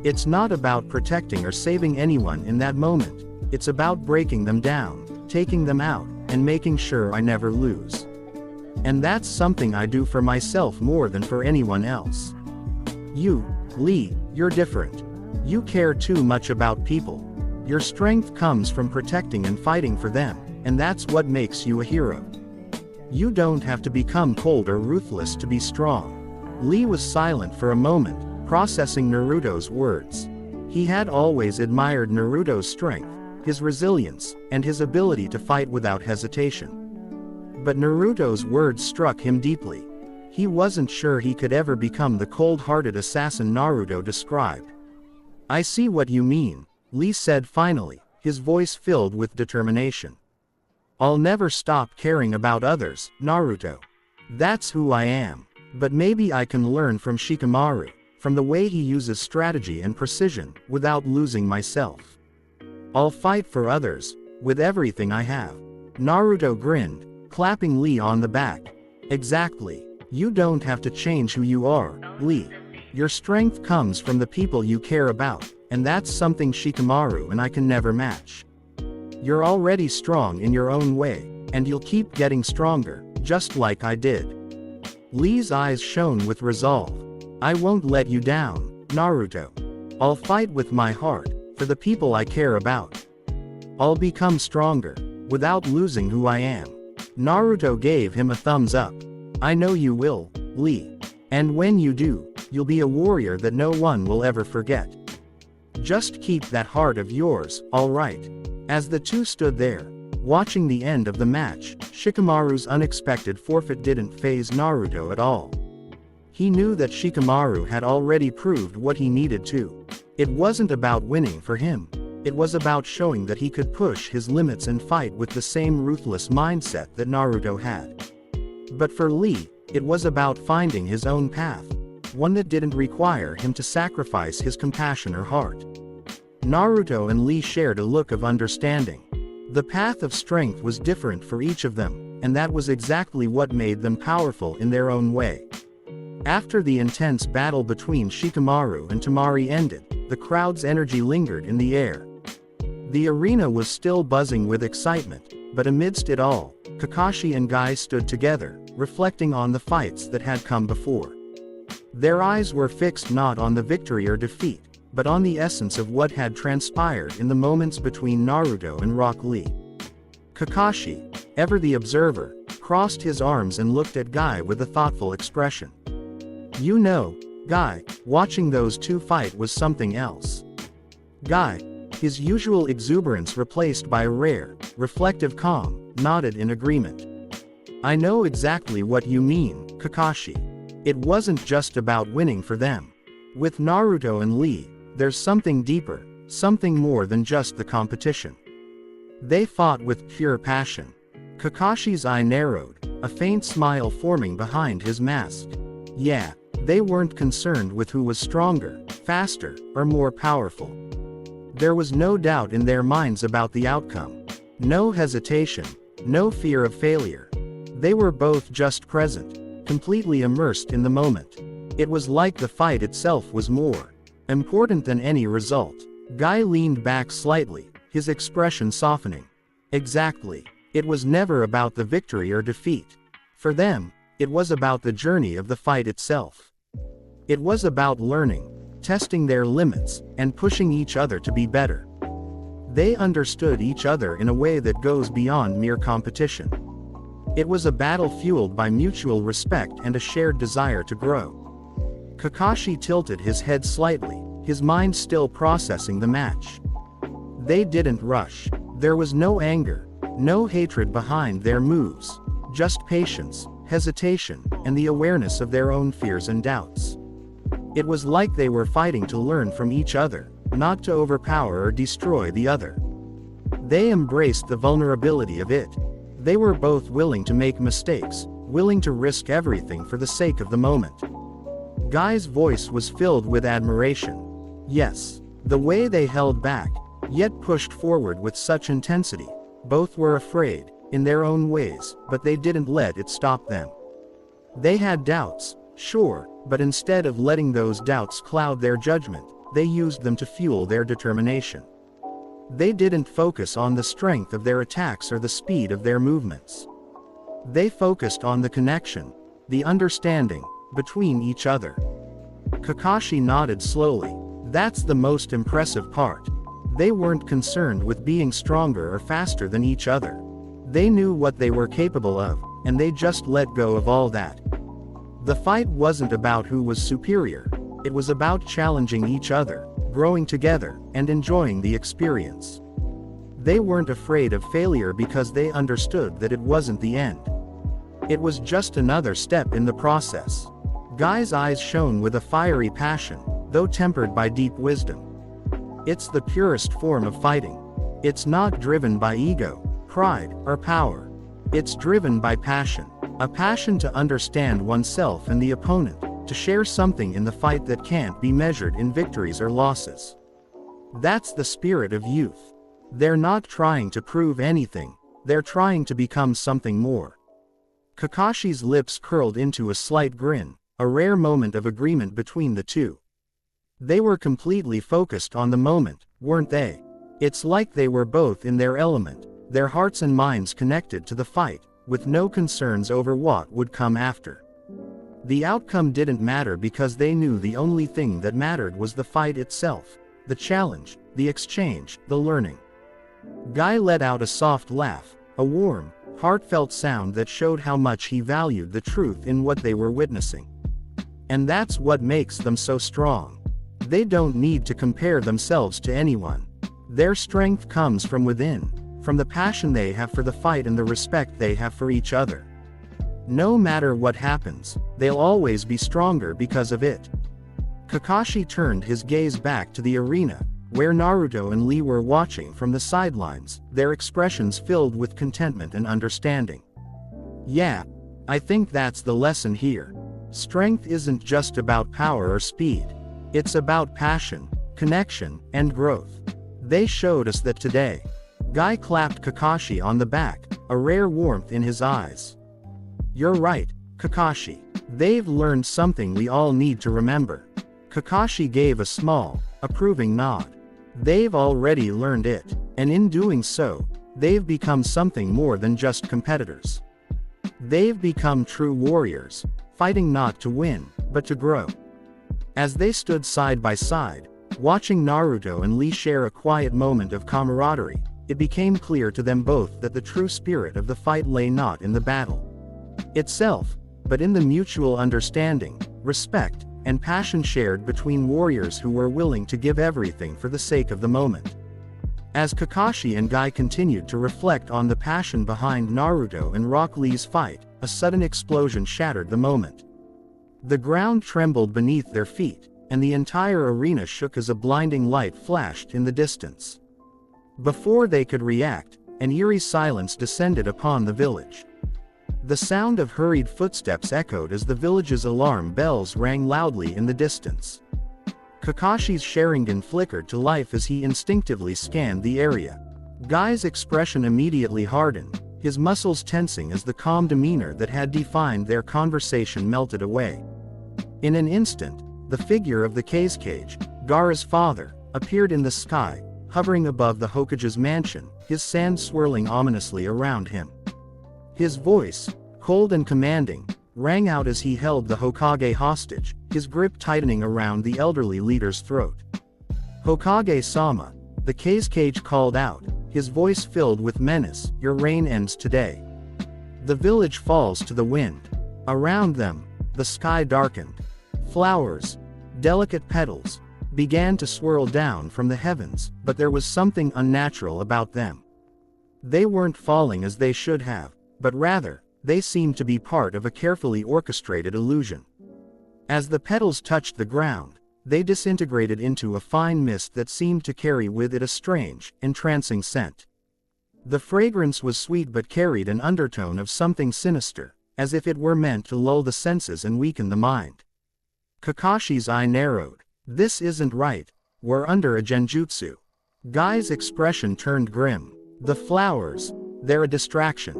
It's not about protecting or saving anyone in that moment, it's about breaking them down, taking them out, and making sure I never lose. And that's something I do for myself more than for anyone else. You, Lee, you're different. You care too much about people. Your strength comes from protecting and fighting for them, and that's what makes you a hero. You don't have to become cold or ruthless to be strong. Lee was silent for a moment, processing Naruto's words. He had always admired Naruto's strength, his resilience, and his ability to fight without hesitation. But Naruto's words struck him deeply. He wasn't sure he could ever become the cold-hearted assassin Naruto described. I see what you mean, Lee said finally, his voice filled with determination. I'll never stop caring about others, Naruto. That's who I am. But maybe I can learn from Shikamaru, from the way he uses strategy and precision, without losing myself. I'll fight for others, with everything I have. Naruto grinned, clapping Lee on the back. Exactly. You don't have to change who you are, Lee. Your strength comes from the people you care about, and that's something Shikamaru and I can never match. You're already strong in your own way, and you'll keep getting stronger, just like I did. Lee's eyes shone with resolve. I won't let you down, Naruto. I'll fight with my heart, for the people I care about. I'll become stronger, without losing who I am. Naruto gave him a thumbs up. I know you will, Lee. And when you do, you'll be a warrior that no one will ever forget. Just keep that heart of yours, alright? As the two stood there, watching the end of the match, Shikamaru's unexpected forfeit didn't faze Naruto at all. He knew that Shikamaru had already proved what he needed to. It wasn't about winning for him. It was about showing that he could push his limits and fight with the same ruthless mindset that Naruto had. But for Lee, it was about finding his own path, one that didn't require him to sacrifice his compassion or heart. Naruto and Lee shared a look of understanding. The path of strength was different for each of them, and that was exactly what made them powerful in their own way. After the intense battle between Shikamaru and Temari ended, the crowd's energy lingered in the air. The arena was still buzzing with excitement, but amidst it all, Kakashi and Guy stood together, reflecting on the fights that had come before. Their eyes were fixed not on the victory or defeat, but on the essence of what had transpired in the moments between Naruto and Rock Lee. Kakashi, ever the observer, crossed his arms and looked at Guy with a thoughtful expression. You know, Guy, watching those two fight was something else. Guy, his usual exuberance replaced by a rare, reflective calm, nodded in agreement. I know exactly what you mean, Kakashi. It wasn't just about winning for them. With Naruto and Lee, there's something deeper, something more than just the competition. They fought with pure passion. Kakashi's eye narrowed, a faint smile forming behind his mask. Yeah, they weren't concerned with who was stronger, faster, or more powerful. There was no doubt in their minds about the outcome. No hesitation, no fear of failure. They were both just present, completely immersed in the moment. It was like the fight itself was more important than any result. Guy leaned back slightly, his expression softening. Exactly. It was never about the victory or defeat. For them, it was about the journey of the fight itself. It was about learning, testing their limits, and pushing each other to be better. They understood each other in a way that goes beyond mere competition. It was a battle fueled by mutual respect and a shared desire to grow. Kakashi tilted his head slightly, his mind still processing the match. They didn't rush. There was no anger, no hatred behind their moves, just patience, hesitation, and the awareness of their own fears and doubts. It was like they were fighting to learn from each other, not to overpower or destroy the other. They embraced the vulnerability of it. They were both willing to make mistakes, willing to risk everything for the sake of the moment. Guy's voice was filled with admiration. Yes, the way they held back, yet pushed forward with such intensity, Both were afraid, in their own ways, but they didn't let it stop them. They had doubts, sure, but instead of letting those doubts cloud their judgment, they used them to fuel their determination. They didn't focus on the strength of their attacks or the speed of their movements. They focused on the connection, the understanding, between each other. Kakashi nodded slowly. That's the most impressive part. They weren't concerned with being stronger or faster than each other. They knew what they were capable of, and they just let go of all that. The fight wasn't about who was superior. It was about challenging each other, growing together, and enjoying the experience. They weren't afraid of failure because they understood that it wasn't the end. It was just another step in the process. Guy's eyes shone with a fiery passion, though tempered by deep wisdom. It's the purest form of fighting. It's not driven by ego, pride, or power. It's driven by passion. A passion to understand oneself and the opponent, to share something in the fight that can't be measured in victories or losses. That's the spirit of youth. They're not trying to prove anything, they're trying to become something more. Kakashi's lips curled into a slight grin, a rare moment of agreement between the two. They were completely focused on the moment, weren't they? It's like they were both in their element, their hearts and minds connected to the fight, with no concerns over what would come after. The outcome didn't matter because they knew the only thing that mattered was the fight itself, the challenge, the exchange, the learning. Guy let out a soft laugh, a warm, heartfelt sound that showed how much he valued the truth in what they were witnessing. And that's what makes them so strong. They don't need to compare themselves to anyone. Their strength comes from within, from the passion they have for the fight and the respect they have for each other. No matter what happens, they'll always be stronger because of it. Kakashi turned his gaze back to the arena, where Naruto and Lee were watching from the sidelines, their expressions filled with contentment and understanding. Yeah, I think that's the lesson here. Strength isn't just about power or speed. It's about passion, connection, and growth. They showed us that today. Guy clapped Kakashi on the back, a rare warmth in his eyes. You're right, Kakashi. They've learned something we all need to remember. Kakashi gave a small, approving nod. They've already learned it, and in doing so, they've become something more than just competitors. They've become true warriors, fighting not to win, but to grow. As they stood side by side, watching Naruto and Lee share a quiet moment of camaraderie, it became clear to them both that the true spirit of the fight lay not in the battle itself, but in the mutual understanding, respect, and passion shared between warriors who were willing to give everything for the sake of the moment. As Kakashi and Guy continued to reflect on the passion behind Naruto and Rock Lee's fight, a sudden explosion shattered the moment. The ground trembled beneath their feet, and the entire arena shook as a blinding light flashed in the distance. Before they could react, an eerie silence descended upon the village. The sound of hurried footsteps echoed as the village's alarm bells rang loudly in the distance. Kakashi's Sharingan flickered to life as he instinctively scanned the area. Guy's expression immediately hardened, his muscles tensing as the calm demeanor that had defined their conversation melted away. In an instant, the figure of the Cage, Gaara's father, appeared in the sky, hovering above the Hokage's mansion, his sand swirling ominously around him. His voice, cold and commanding, rang out as he held the Hokage hostage, his grip tightening around the elderly leader's throat. "Hokage-sama," the Cage called out, his voice filled with menace, "Your reign ends today." The village falls to the wind. Around them, the sky darkened. Flowers, delicate petals, began to swirl down from the heavens, but there was something unnatural about them. They weren't falling as they should have, but rather, they seemed to be part of a carefully orchestrated illusion. As the petals touched the ground, they disintegrated into a fine mist that seemed to carry with it a strange, entrancing scent. The fragrance was sweet but carried an undertone of something sinister, as if it were meant to lull the senses and weaken the mind. Kakashi's eye narrowed. This isn't right. We're under a genjutsu. Guy's expression turned grim. The flowers, they're a distraction.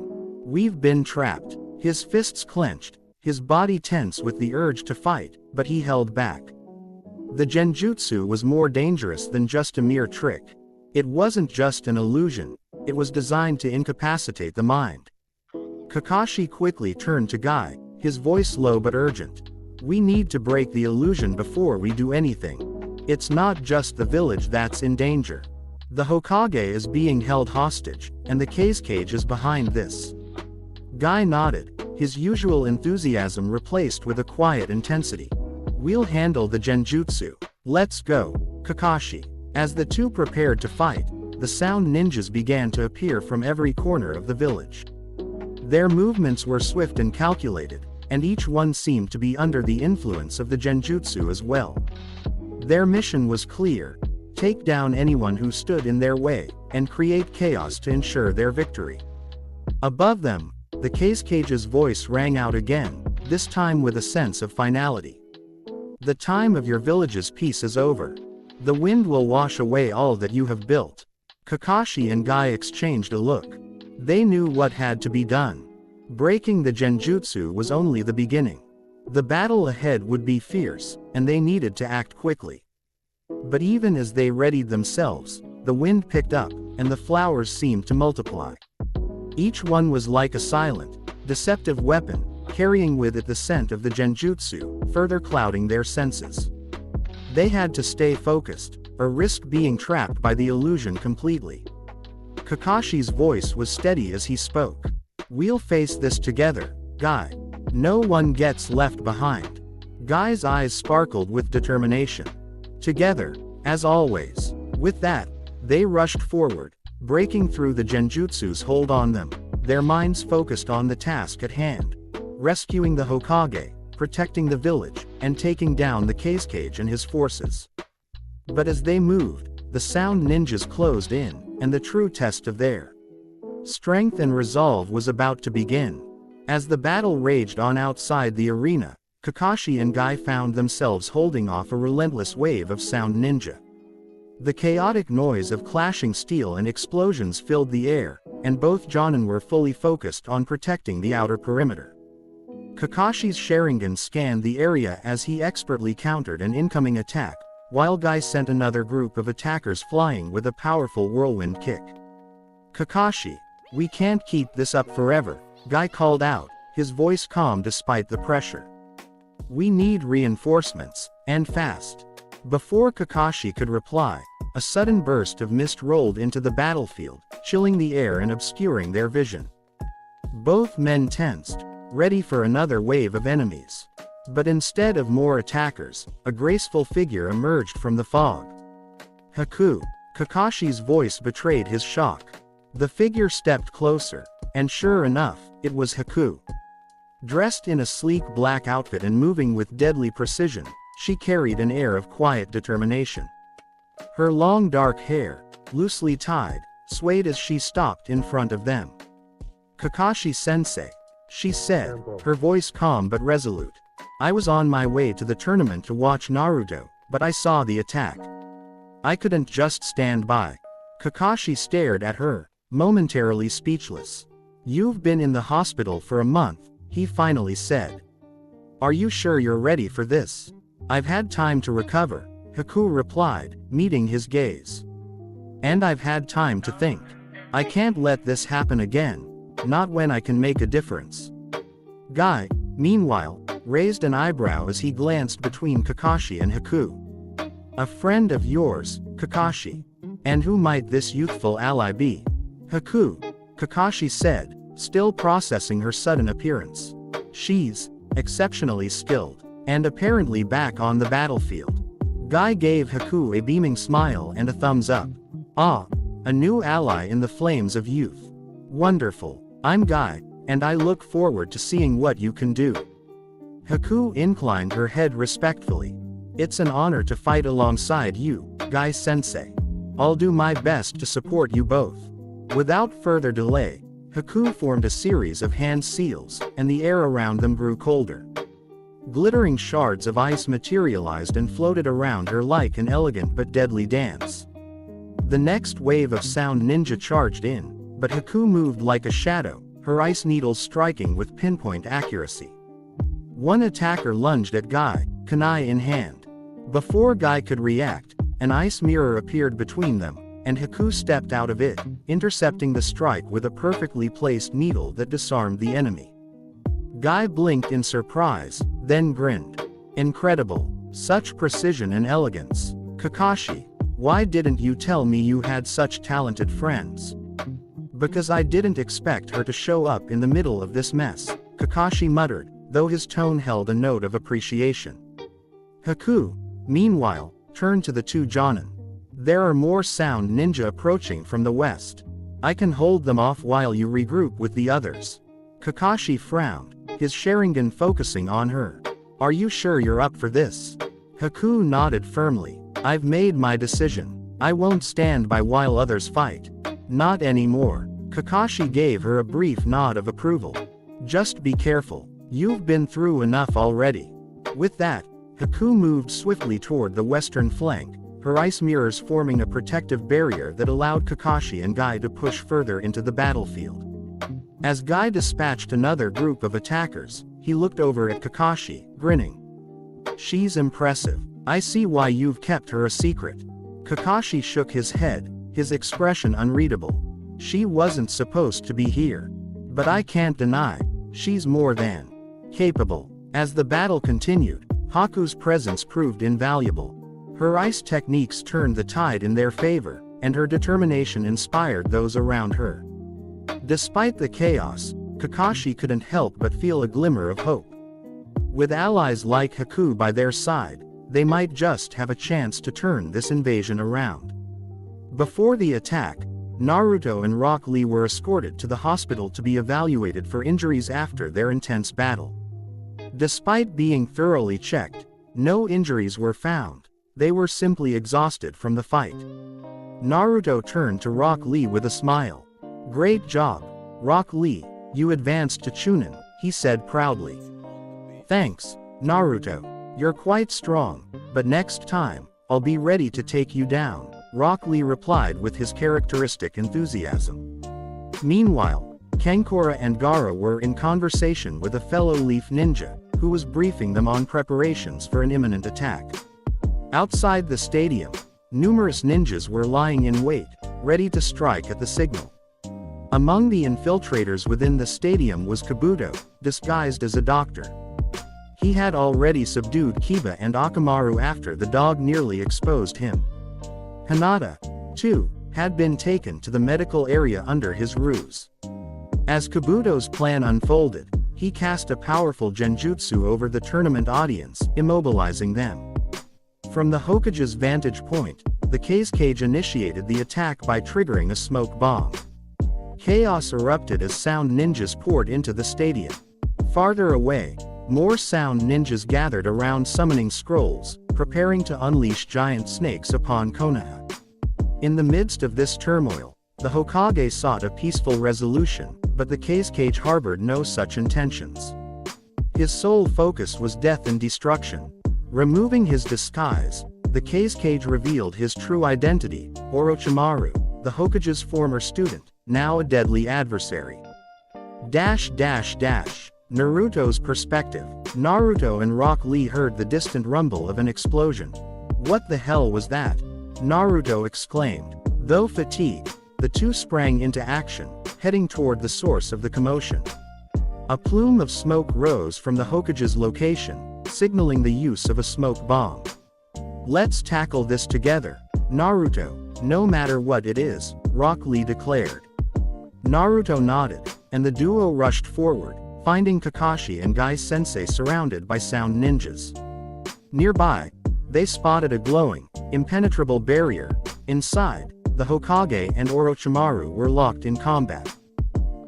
We've been trapped. His fists clenched, his body tense with the urge to fight, but he held back. The genjutsu was more dangerous than just a mere trick. It wasn't just an illusion, it was designed to incapacitate the mind. Kakashi quickly turned to Guy, his voice low but urgent. We need to break the illusion before we do anything. It's not just the village that's in danger. The Hokage is being held hostage, and the cage is behind this. Guy nodded, his usual enthusiasm replaced with a quiet intensity. We'll handle the genjutsu. Let's go, Kakashi. As the two prepared to fight, the sound ninjas began to appear from every corner of the village. Their movements were swift and calculated, and each one seemed to be under the influence of the genjutsu as well. Their mission was clear: take down anyone who stood in their way, and create chaos to ensure their victory. Above them, the cage's voice rang out again, this time with a sense of finality. The time of your village's peace is over. The wind will wash away all that you have built. Kakashi and Guy exchanged a look. They knew what had to be done. Breaking the genjutsu was only the beginning. The battle ahead would be fierce, and they needed to act quickly. But even as they readied themselves, the wind picked up, and the flowers seemed to multiply. Each one was like a silent, deceptive weapon, carrying with it the scent of the genjutsu, further clouding their senses. They had to stay focused, or risk being trapped by the illusion completely. Kakashi's voice was steady as he spoke. We'll face this together, Guy. No one gets left behind. Guy's eyes sparkled with determination. Together, as always. With that, they rushed forward, breaking through the genjutsu's hold on them, their minds focused on the task at hand. Rescuing the Hokage, protecting the village, and taking down the cage and his forces. But as they moved, the sound ninjas closed in, and the true test of their strength and resolve was about to begin. As the battle raged on outside the arena, Kakashi and Guy found themselves holding off a relentless wave of sound ninja. The chaotic noise of clashing steel and explosions filled the air, and both Jonin were fully focused on protecting the outer perimeter. Kakashi's Sharingan scanned the area as he expertly countered an incoming attack, while Guy sent another group of attackers flying with a powerful whirlwind kick. Kakashi, we can't keep this up forever, Guy called out, his voice calm despite the pressure. We need reinforcements, and fast. Before Kakashi could reply, a sudden burst of mist rolled into the battlefield, chilling the air and obscuring their vision. Both men tensed, ready for another wave of enemies. But instead of more attackers, a graceful figure emerged from the fog. Haku. Kakashi's voice betrayed his shock. The figure stepped closer, and sure enough, it was Haku. Dressed in a sleek black outfit and moving with deadly precision, she carried an air of quiet determination. Her long dark hair, loosely tied, swayed as she stopped in front of them. Kakashi-sensei, she said, her voice calm but resolute. I was on my way to the tournament to watch Naruto, but I saw the attack. I couldn't just stand by. Kakashi stared at her, momentarily speechless. You've been in the hospital for a month, he finally said. Are you sure you're ready for this? I've had time to recover, Haku replied, meeting his gaze. And I've had time to think. I can't let this happen again, not when I can make a difference. Guy, meanwhile, raised an eyebrow as he glanced between Kakashi and Haku. A friend of yours, Kakashi. And who might this youthful ally be? Haku, Kakashi said, still processing her sudden appearance. She's exceptionally skilled, and apparently back on the battlefield. Guy gave Haku a beaming smile and a thumbs up. Ah, a new ally in the flames of youth. Wonderful. I'm Guy, and I look forward to seeing what you can do. Haku inclined her head respectfully. It's an honor to fight alongside you, Guy-sensei. I'll do my best to support you both. Without further delay, Haku formed a series of hand seals, and the air around them grew colder. Glittering shards of ice materialized and floated around her like an elegant but deadly dance. The next wave of sound ninja charged in, but Haku moved like a shadow, her ice needles striking with pinpoint accuracy. One attacker lunged at Guy, kunai in hand. Before Guy could react, an ice mirror appeared between them, and Haku stepped out of it, intercepting the strike with a perfectly placed needle that disarmed the enemy. Guy blinked in surprise, then grinned. Incredible. Such precision and elegance. Kakashi, why didn't you tell me you had such talented friends? Because I didn't expect her to show up in the middle of this mess, Kakashi muttered, though his tone held a note of appreciation. Haku, meanwhile, turned to the two Jonin. There are more sound ninja approaching from the west. I can hold them off while you regroup with the others. Kakashi frowned, his Sharingan focusing on her. Are you sure you're up for this? Haku nodded firmly. I've made my decision. I won't stand by while others fight. Not anymore. Kakashi gave her a brief nod of approval. Just be careful. You've been through enough already. With that, Haku moved swiftly toward the western flank, her ice mirrors forming a protective barrier that allowed Kakashi and Guy to push further into the battlefield. As Guy dispatched another group of attackers, he looked over at Kakashi, grinning. She's impressive. I see why you've kept her a secret. Kakashi shook his head, his expression unreadable. She wasn't supposed to be here. But I can't deny, she's more than capable. As the battle continued, Haku's presence proved invaluable. Her ice techniques turned the tide in their favor, and her determination inspired those around her. Despite the chaos, Kakashi couldn't help but feel a glimmer of hope. With allies like Haku by their side, they might just have a chance to turn this invasion around. Before the attack, Naruto and Rock Lee were escorted to the hospital to be evaluated for injuries after their intense battle. Despite being thoroughly checked, no injuries were found. They were simply exhausted from the fight. Naruto turned to Rock Lee with a smile. Great job, Rock Lee, you advanced to Chunin, he said proudly. Thanks, Naruto. You're quite strong, but next time, I'll be ready to take you down, Rock Lee replied with his characteristic enthusiasm. Meanwhile, Kankura and Gaara were in conversation with a fellow Leaf Ninja, who was briefing them on preparations for an imminent attack. Outside the stadium, numerous ninjas were lying in wait, ready to strike at the signal. Among the infiltrators within the stadium was Kabuto, disguised as a doctor. He had already subdued Kiba and Akamaru after the dog nearly exposed him. Hinata, too, had been taken to the medical area under his ruse. As Kabuto's plan unfolded, he cast a powerful genjutsu over the tournament audience, immobilizing them. From the Hokage's vantage point, the Cage initiated the attack by triggering a smoke bomb. Chaos erupted as sound ninjas poured into the stadium. Farther away, more sound ninjas gathered around summoning scrolls, preparing to unleash giant snakes upon Konoha. In the midst of this turmoil, the Hokage sought a peaceful resolution, but the Cage harbored no such intentions. His sole focus was death and destruction. Removing his disguise, the Cage revealed his true identity, Orochimaru, the Hokage's former student, now a deadly adversary. Naruto's perspective. Naruto and Rock Lee heard the distant rumble of an explosion. What the hell was that? Naruto exclaimed. Though fatigued, the two sprang into action, heading toward the source of the commotion. A plume of smoke rose from the Hokage's location, signaling the use of a smoke bomb. Let's tackle this together, Naruto, no matter what it is, Rock Lee declared. Naruto nodded, and the duo rushed forward, finding Kakashi and Guy-sensei surrounded by sound ninjas. Nearby, they spotted a glowing, impenetrable barrier. Inside, the Hokage and Orochimaru were locked in combat.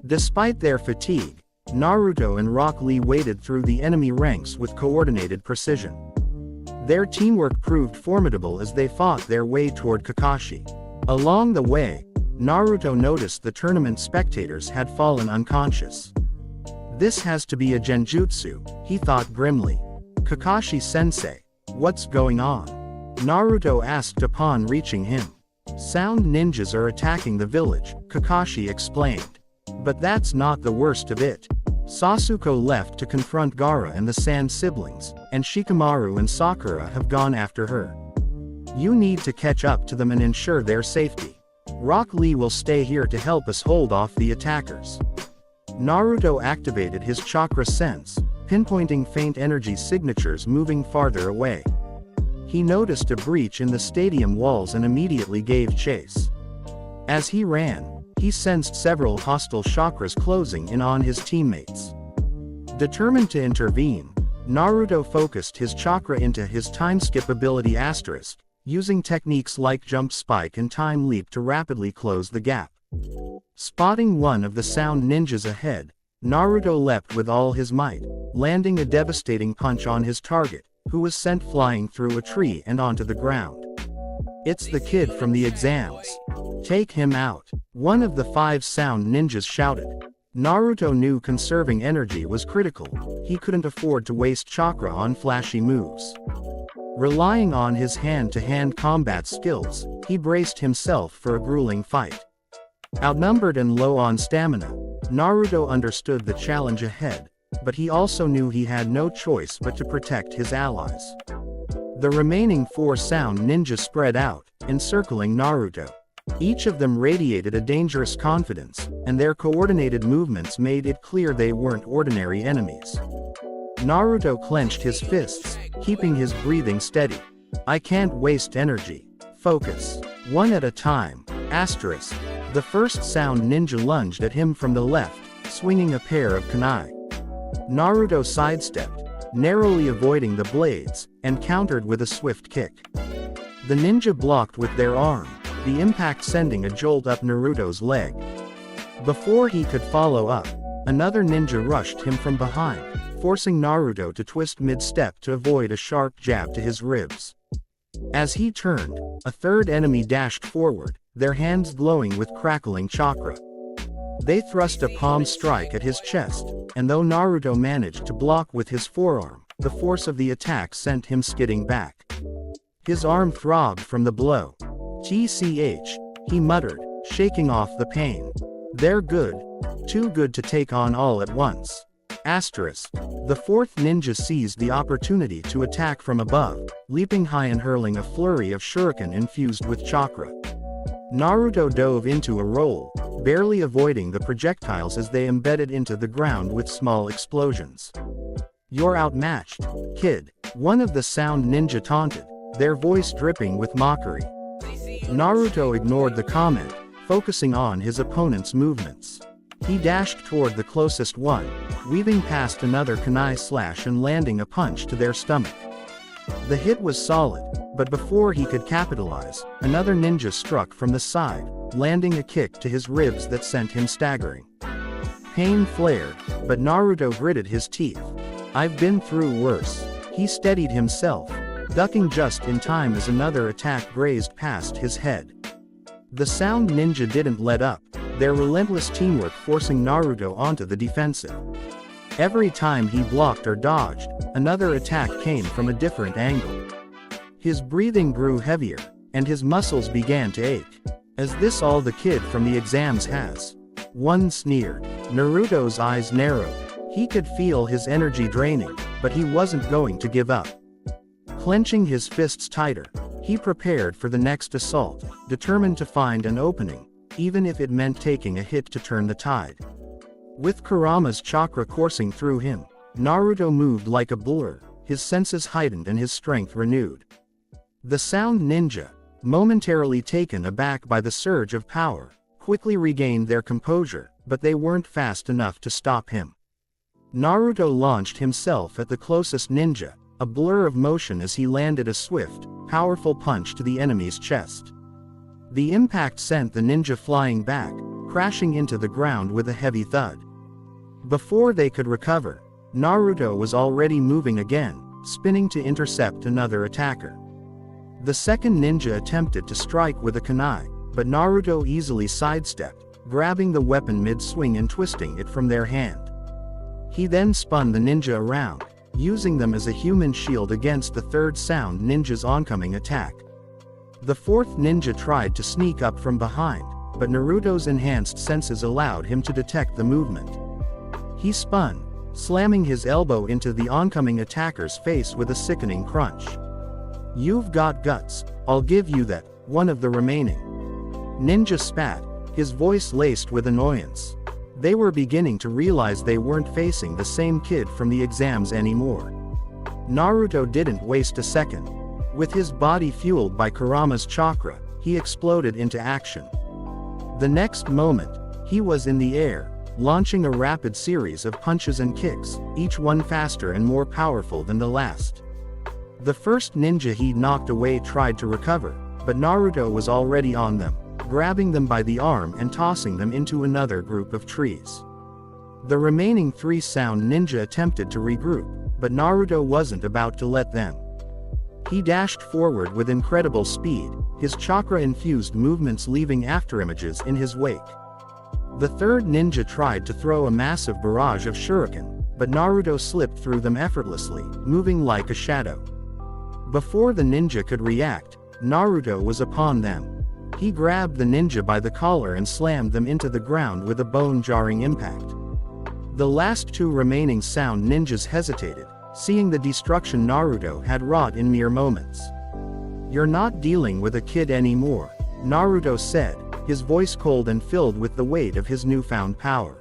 Despite their fatigue, Naruto and Rock Lee waded through the enemy ranks with coordinated precision. Their teamwork proved formidable as they fought their way toward Kakashi. Along the way, Naruto noticed the tournament spectators had fallen unconscious. This has to be a genjutsu, he thought grimly. Kakashi-sensei, what's going on? Naruto asked upon reaching him. Sound ninjas are attacking the village, Kakashi explained. But that's not the worst of it. Sasuke left to confront Gaara and the Sand siblings, and Shikamaru and Sakura have gone after her. You need to catch up to them and ensure their safety. Rock Lee will stay here to help us hold off the attackers. Naruto activated his chakra sense, pinpointing faint energy signatures moving farther away. He noticed a breach in the stadium walls and immediately gave chase. As he ran, he sensed several hostile chakras closing in on his teammates. Determined to intervene, Naruto focused his chakra into his time skip ability *, using techniques like jump spike and time leap to rapidly close the gap. Spotting one of the sound ninjas ahead, Naruto leapt with all his might, landing a devastating punch on his target, who was sent flying through a tree and onto the ground. It's the kid from the exams. Take him out, one of the 5 sound ninjas shouted. Naruto knew conserving energy was critical. He couldn't afford to waste chakra on flashy moves. Relying on his hand-to-hand combat skills, he braced himself for a grueling fight. Outnumbered and low on stamina, Naruto understood the challenge ahead, but he also knew he had no choice but to protect his allies. The remaining 4 sound ninjas spread out, encircling Naruto. Each of them radiated a dangerous confidence, and their coordinated movements made it clear they weren't ordinary enemies. Naruto clenched his fists, keeping his breathing steady. I can't waste energy. Focus. One at a time. Asterisk. The first sound ninja lunged at him from the left, swinging a pair of kunai. Naruto sidestepped, narrowly avoiding the blades, and countered with a swift kick. The ninja blocked with their arm, the impact sending a jolt up Naruto's leg. Before he could follow up, another ninja rushed him from behind, forcing Naruto to twist mid-step to avoid a sharp jab to his ribs. As he turned, a third enemy dashed forward, their hands glowing with crackling chakra. They thrust a palm strike at his chest, and though Naruto managed to block with his forearm, the force of the attack sent him skidding back. His arm throbbed from the blow. "TCH," he muttered, shaking off the pain. "They're good. Too good to take on all at once." Asterisk. The 4th ninja seized the opportunity to attack from above, leaping high and hurling a flurry of shuriken infused with chakra. Naruto dove into a roll, barely avoiding the projectiles as they embedded into the ground with small explosions. "You're outmatched, kid," one of the sound ninja taunted, their voice dripping with mockery. Naruto ignored the comment, focusing on his opponent's movements. He dashed toward the closest one, weaving past another kunai slash and landing a punch to their stomach. The hit was solid, but before he could capitalize, another ninja struck from the side, landing a kick to his ribs that sent him staggering. Pain flared, but Naruto gritted his teeth. "I've been through worse." He steadied himself, ducking just in time as another attack grazed past his head. The sound ninja didn't let up, their relentless teamwork forcing Naruto onto the defensive. Every time he blocked or dodged, another attack came from a different angle. His breathing grew heavier, and his muscles began to ache. "Is this all the kid from the exams has?" One sneered. Naruto's eyes narrowed. He could feel his energy draining, but he wasn't going to give up. Clenching his fists tighter, he prepared for the next assault, determined to find an opening, even if it meant taking a hit to turn the tide. With Kurama's chakra coursing through him, Naruto moved like a blur, his senses heightened and his strength renewed. The sound ninja, momentarily taken aback by the surge of power, quickly regained their composure, but they weren't fast enough to stop him. Naruto launched himself at the closest ninja, a blur of motion as he landed a swift, powerful punch to the enemy's chest. The impact sent the ninja flying back, crashing into the ground with a heavy thud. Before they could recover, Naruto was already moving again, spinning to intercept another attacker. The second ninja attempted to strike with a kunai, but Naruto easily sidestepped, grabbing the weapon mid-swing and twisting it from their hand. He then spun the ninja around, using them as a human shield against the third sound ninja's oncoming attack. The fourth ninja tried to sneak up from behind, but Naruto's enhanced senses allowed him to detect the movement. He spun, slamming his elbow into the oncoming attacker's face with a sickening crunch. "You've got guts, I'll give you that," one of the remaining ninja spat, his voice laced with annoyance. They were beginning to realize they weren't facing the same kid from the exams anymore. Naruto didn't waste a second. With his body fueled by Kurama's chakra, he exploded into action. The next moment, he was in the air, launching a rapid series of punches and kicks, each one faster and more powerful than the last. The first ninja he knocked away tried to recover, but Naruto was already on them, grabbing them by the arm and tossing them into another group of trees. The remaining three sound ninja attempted to regroup, but Naruto wasn't about to let them. He dashed forward with incredible speed, his chakra-infused movements leaving afterimages in his wake. The third ninja tried to throw a massive barrage of shuriken, but Naruto slipped through them effortlessly, moving like a shadow. Before the ninja could react, Naruto was upon them. He grabbed the ninja by the collar and slammed them into the ground with a bone-jarring impact. The last two remaining sound ninjas hesitated, seeing the destruction Naruto had wrought in mere moments. "You're not dealing with a kid anymore," Naruto said, his voice cold and filled with the weight of his newfound power.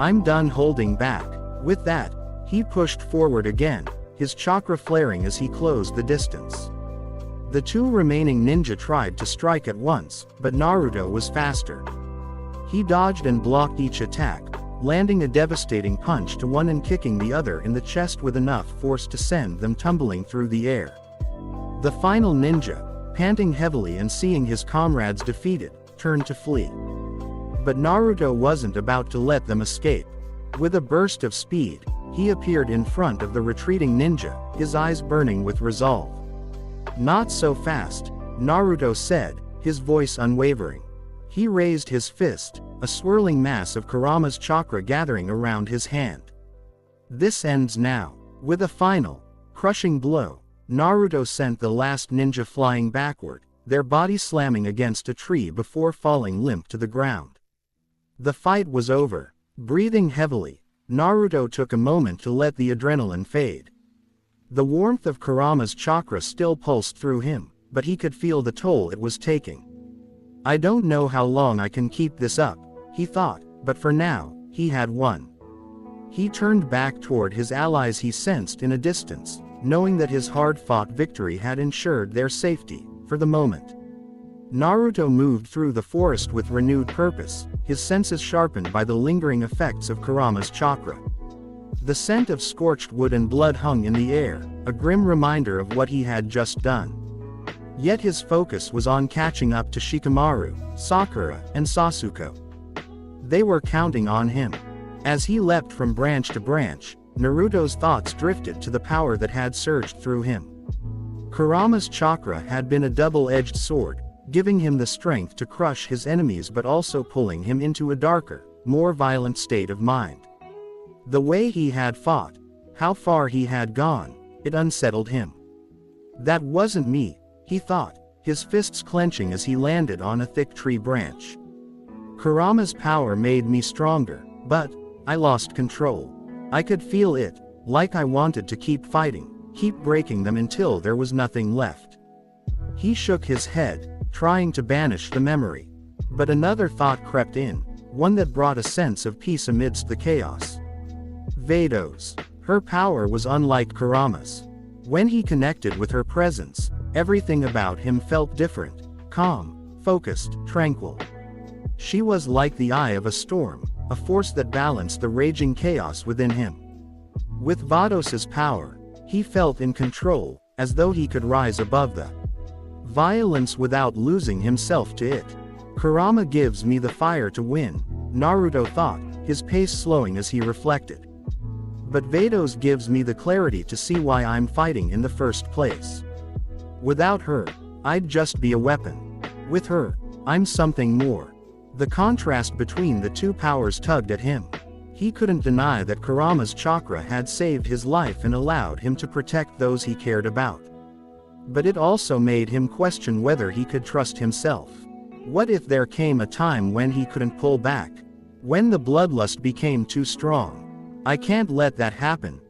"I'm done holding back." With that, he pushed forward again, his chakra flaring as he closed the distance. The two remaining ninja tried to strike at once, but Naruto was faster. He dodged and blocked each attack, landing a devastating punch to one and kicking the other in the chest with enough force to send them tumbling through the air. The final ninja, panting heavily and seeing his comrades defeated, turned to flee. But Naruto wasn't about to let them escape. With a burst of speed, he appeared in front of the retreating ninja, his eyes burning with resolve. "Not so fast," Naruto said, his voice unwavering. He raised his fist, a swirling mass of Kurama's chakra gathering around his hand. "This ends now." With a final, crushing blow, Naruto sent the last ninja flying backward, their bodies slamming against a tree before falling limp to the ground. The fight was over. Breathing heavily, Naruto took a moment to let the adrenaline fade. The warmth of Kurama's chakra still pulsed through him, but he could feel the toll it was taking. "I don't know how long I can keep this up," he thought, but for now, he had won. He turned back toward his allies he sensed in a distance, knowing that his hard-fought victory had ensured their safety, for the moment. Naruto moved through the forest with renewed purpose, his senses sharpened by the lingering effects of Kurama's chakra. The scent of scorched wood and blood hung in the air, a grim reminder of what he had just done. Yet his focus was on catching up to Shikamaru, Sakura, and Sasuke. They were counting on him. As he leapt from branch to branch, Naruto's thoughts drifted to the power that had surged through him. Kurama's chakra had been a double-edged sword, giving him the strength to crush his enemies but also pulling him into a darker, more violent state of mind. The way he had fought, how far he had gone, it unsettled him. "That wasn't me," he thought, his fists clenching as he landed on a thick tree branch. "Kurama's power made me stronger, but I lost control. I could feel it, like I wanted to keep fighting, keep breaking them until there was nothing left." He shook his head, trying to banish the memory. But another thought crept in, one that brought a sense of peace amidst the chaos. Vados. Her power was unlike Kurama's. When he connected with her presence, everything about him felt different, calm, focused, tranquil. She was like the eye of a storm, a force that balanced the raging chaos within him. With Vados's power, he felt in control, as though he could rise above the violence without losing himself to it. "Kurama gives me the fire to win," Naruto thought, his pace slowing as he reflected. "But Vados gives me the clarity to see why I'm fighting in the first place. Without her, I'd just be a weapon. With her, I'm something more." The contrast between the two powers tugged at him. He couldn't deny that Kurama's chakra had saved his life and allowed him to protect those he cared about. But it also made him question whether he could trust himself. What if there came a time when he couldn't pull back? When the bloodlust became too strong? I can't let that happen,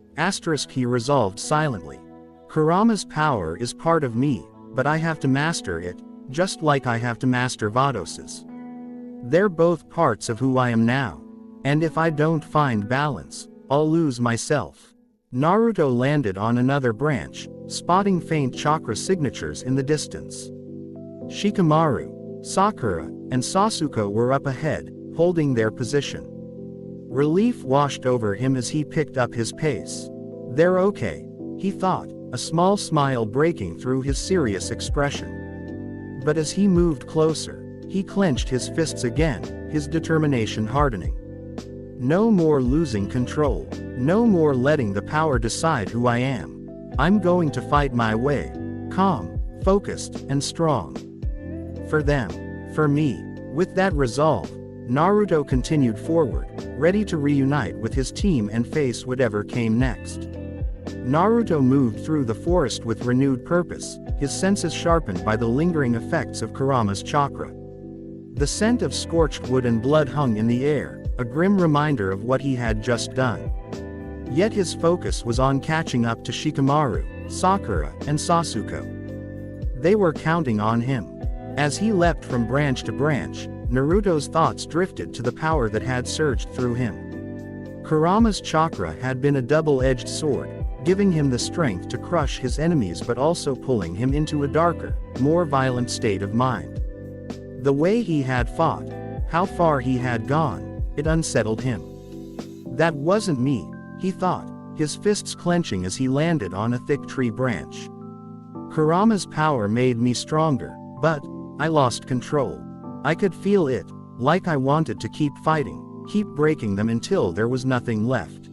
he resolved silently. Kurama's power is part of me, but I have to master it, just like I have to master Vados's. They're both parts of who I am now. And if I don't find balance, I'll lose myself. Naruto landed on another branch, spotting faint chakra signatures in the distance. Shikamaru, Sakura, and Sasuke were up ahead, holding their position. Relief washed over him as he picked up his pace. They're okay, he thought, a small smile breaking through his serious expression. But as he moved closer, he clenched his fists again, his determination hardening. No more losing control, no more letting the power decide who I am. I'm going to fight my way, calm, focused, and strong. For them, for me. With that resolve, Naruto continued forward, ready to reunite with his team and face whatever came next. Naruto moved through the forest with renewed purpose, his senses sharpened by the lingering effects of Kurama's chakra. The scent of scorched wood and blood hung in the air, a grim reminder of what he had just done. Yet his focus was on catching up to Shikamaru, Sakura, and Sasuke. They were counting on him. As he leapt from branch to branch, Naruto's thoughts drifted to the power that had surged through him. Kurama's chakra had been a double-edged sword, giving him the strength to crush his enemies but also pulling him into a darker, more violent state of mind. The way he had fought, how far he had gone, it unsettled him. That wasn't me, he thought, his fists clenching as he landed on a thick tree branch. Kurama's power made me stronger, but I lost control. I could feel it, like I wanted to keep fighting, keep breaking them until there was nothing left.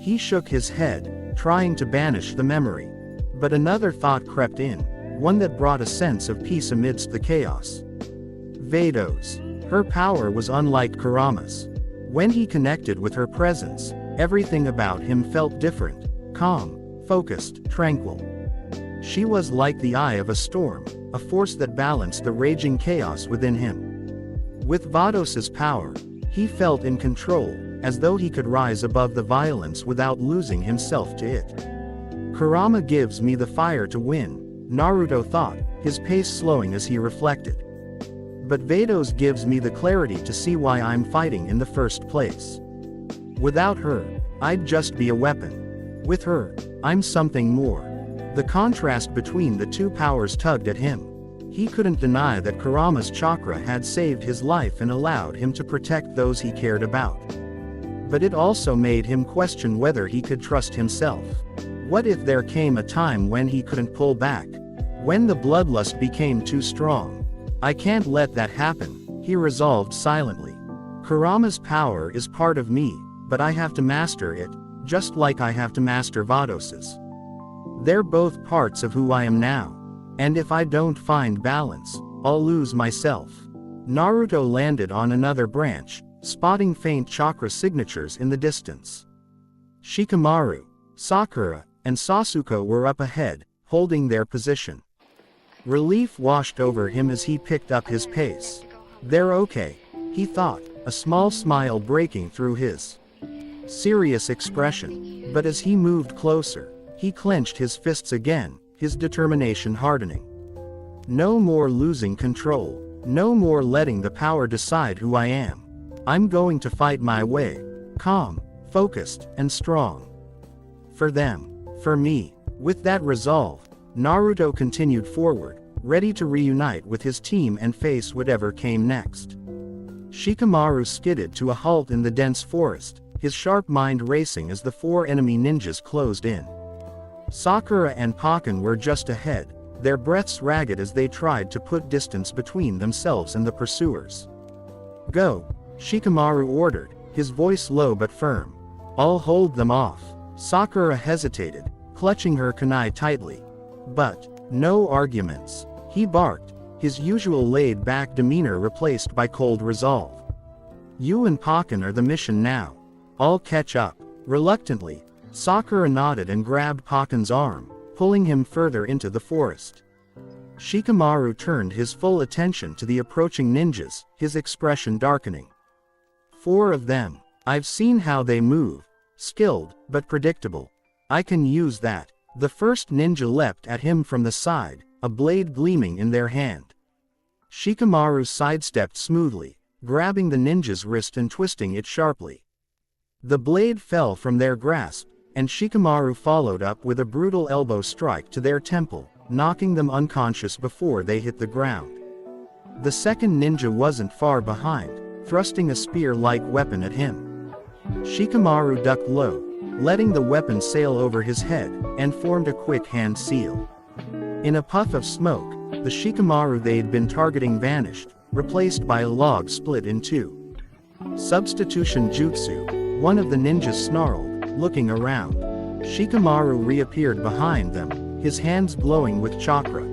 He shook his head, trying to banish the memory. But another thought crept in, one that brought a sense of peace amidst the chaos. Vados. Her power was unlike Kurama's. When he connected with her presence, everything about him felt different, calm, focused, tranquil. She was like the eye of a storm, a force that balanced the raging chaos within him. With Vados's power, he felt in control, as though he could rise above the violence without losing himself to it. Kurama gives me the fire to win, Naruto thought, his pace slowing as he reflected. But Vados gives me the clarity to see why I'm fighting in the first place. Without her, I'd just be a weapon. With her, I'm something more. The contrast between the two powers tugged at him. He couldn't deny that Kurama's chakra had saved his life and allowed him to protect those he cared about. But it also made him question whether he could trust himself. What if there came a time when he couldn't pull back? When the bloodlust became too strong? I can't let that happen, he resolved silently. Kurama's power is part of me, but I have to master it, just like I have to master Vados's. They're both parts of who I am now. And if I don't find balance, I'll lose myself. Naruto landed on another branch, spotting faint chakra signatures in the distance. Shikamaru, Sakura, and Sasuke were up ahead, holding their position. Relief washed over him as he picked up his pace. They're okay, he thought, a small smile breaking through his serious expression. But as he moved closer, he clenched his fists again, his determination hardening. No more losing control, no more letting the power decide who I am. I'm going to fight my way, calm, focused, and strong. For them, for me. With that resolve, Naruto continued forward, ready to reunite with his team and face whatever came next. Shikamaru skidded to a halt in the dense forest, his sharp mind racing as the four enemy ninjas closed in. Sakura and Pakken were just ahead, their breaths ragged as they tried to put distance between themselves and the pursuers. Go, Shikamaru ordered, his voice low but firm. I'll hold them off. Sakura hesitated, clutching her kunai tightly. But, no arguments, he barked, his usual laid-back demeanor replaced by cold resolve. You and Pakken are the mission now. I'll catch up. Reluctantly, Sakura nodded and grabbed Pakken's arm, pulling him further into the forest. Shikamaru turned his full attention to the approaching ninjas, his expression darkening. 4 of them. I've seen how they move. Skilled, but predictable. I can use that. The first ninja leapt at him from the side, a blade gleaming in their hand. Shikamaru sidestepped smoothly, grabbing the ninja's wrist and twisting it sharply. The blade fell from their grasp, and Shikamaru followed up with a brutal elbow strike to their temple, knocking them unconscious before they hit the ground. The second ninja wasn't far behind, thrusting a spear-like weapon at him. Shikamaru ducked low, letting the weapon sail over his head, and formed a quick hand seal. In a puff of smoke, the Shikamaru they'd been targeting vanished, replaced by a log split in 2. Substitution jutsu, one of the ninjas snarled, looking around. Shikamaru reappeared behind them, his hands glowing with chakra.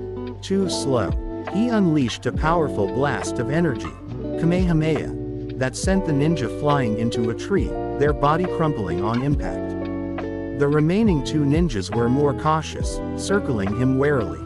Too slow. He unleashed a powerful blast of energy, Kamehameha, that sent the ninja flying into a tree, their body crumpling on impact. The remaining 2 ninjas were more cautious, circling him warily.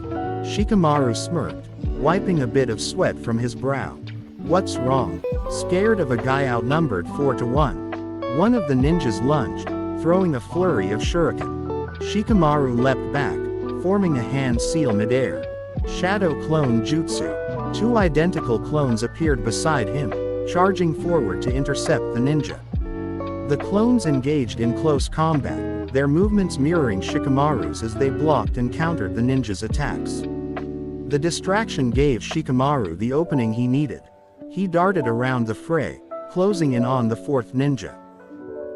Shikamaru smirked, wiping a bit of sweat from his brow. What's wrong? Scared of a guy outnumbered 4 to 1. One of the ninjas lunged, throwing a flurry of shuriken. Shikamaru leapt back, forming a hand seal midair. Shadow clone jutsu. 2 identical clones appeared beside him, charging forward to intercept the ninja. The clones engaged in close combat, their movements mirroring Shikamaru's as they blocked and countered the ninja's attacks. The distraction gave Shikamaru the opening he needed. He darted around the fray, closing in on the 4th ninja.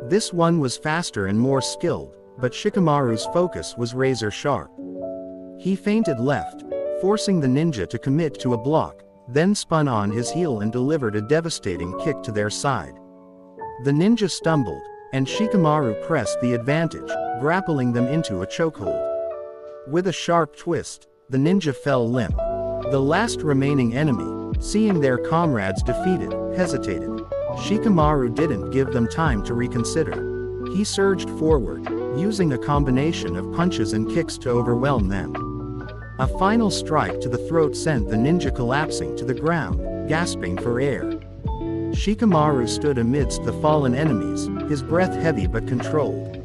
This one was faster and more skilled, but Shikamaru's focus was razor sharp. He feinted left, forcing the ninja to commit to a block, then spun on his heel and delivered a devastating kick to their side. The ninja stumbled, and Shikamaru pressed the advantage, grappling them into a chokehold. With a sharp twist, the ninja fell limp. The last remaining enemy, seeing their comrades defeated, hesitated. Shikamaru didn't give them time to reconsider. He surged forward, using a combination of punches and kicks to overwhelm them. A final strike to the throat sent the ninja collapsing to the ground, gasping for air. Shikamaru stood amidst the fallen enemies, his breath heavy but controlled.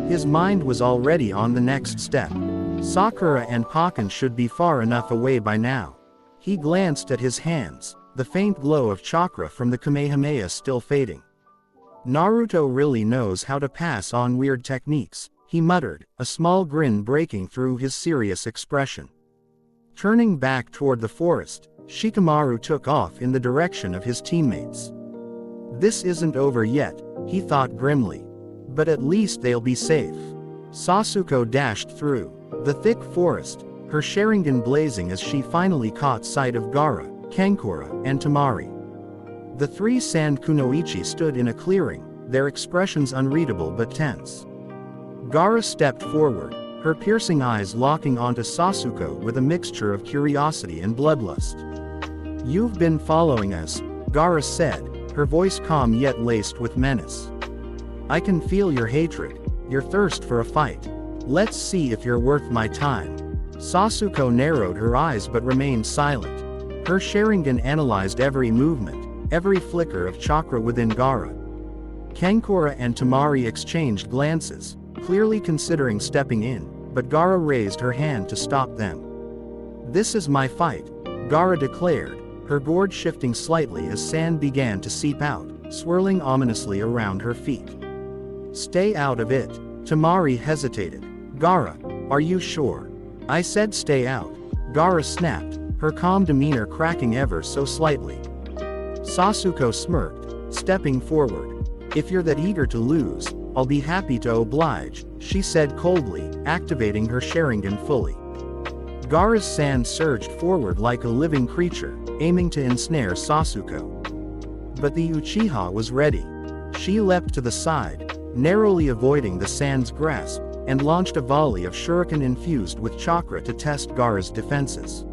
His mind was already on the next step. Sakura and Pakken should be far enough away by now. He glanced at his hands, the faint glow of chakra from the Kamehameha still fading. Naruto really knows how to pass on weird techniques, he muttered, a small grin breaking through his serious expression. Turning back toward the forest, Shikamaru took off in the direction of his teammates. This isn't over yet, he thought grimly. But at least they'll be safe. Sasuko dashed through the thick forest, her Sharingan blazing as she finally caught sight of Gaara, Kankura, and Temari. The 3 sand kunoichi stood in a clearing, their expressions unreadable but tense. Gaara stepped forward, her piercing eyes locking onto Sasuko with a mixture of curiosity and bloodlust. You've been following us, Gaara said, her voice calm yet laced with menace. I can feel your hatred, your thirst for a fight. Let's see if you're worth my time. Sasuko narrowed her eyes but remained silent. Her Sharingan analyzed every movement, every flicker of chakra within Gaara. Kankura and Temari exchanged glances, clearly considering stepping in, but Gaara raised her hand to stop them. This is my fight, Gaara declared, her gourd shifting slightly as sand began to seep out, swirling ominously around her feet. Stay out of it. Temari hesitated. Gaara, are you sure? I said stay out. Gaara snapped, her calm demeanor cracking ever so slightly. Sasuko smirked, stepping forward. If you're that eager to lose, I'll be happy to oblige, she said coldly, activating her Sharingan fully. Gaara's sand surged forward like a living creature, aiming to ensnare Sasuko. But the Uchiha was ready. She leapt to the side, narrowly avoiding the sand's grasp, and launched a volley of shuriken infused with chakra to test Gaara's defenses.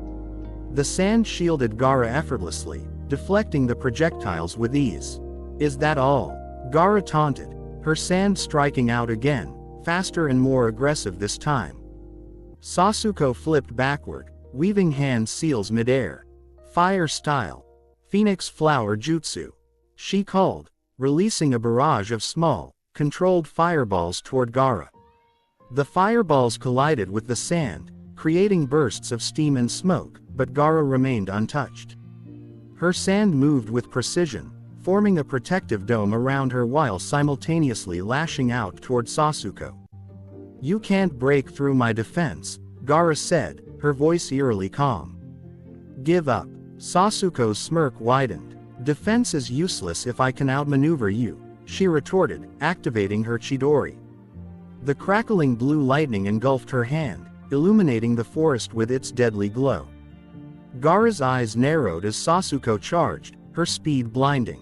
The sand shielded Gaara effortlessly, deflecting the projectiles with ease. Is that all? Gaara taunted, her sand striking out again, faster and more aggressive this time. Sasuke flipped backward, weaving hand seals midair. Fire style. Phoenix flower jutsu. She called, releasing a barrage of small, controlled fireballs toward Gaara. The fireballs collided with the sand, creating bursts of steam and smoke, but Gaara remained untouched. Her sand moved with precision, forming a protective dome around her while simultaneously lashing out toward Sasuke. "You can't break through my defense," Gaara said, her voice eerily calm. "Give up." Sasuke's smirk widened. "Defense is useless if I can outmaneuver you," she retorted, activating her Chidori. The crackling blue lightning engulfed her hand, illuminating the forest with its deadly glow. Gaara's eyes narrowed as Sasuke charged, her speed blinding.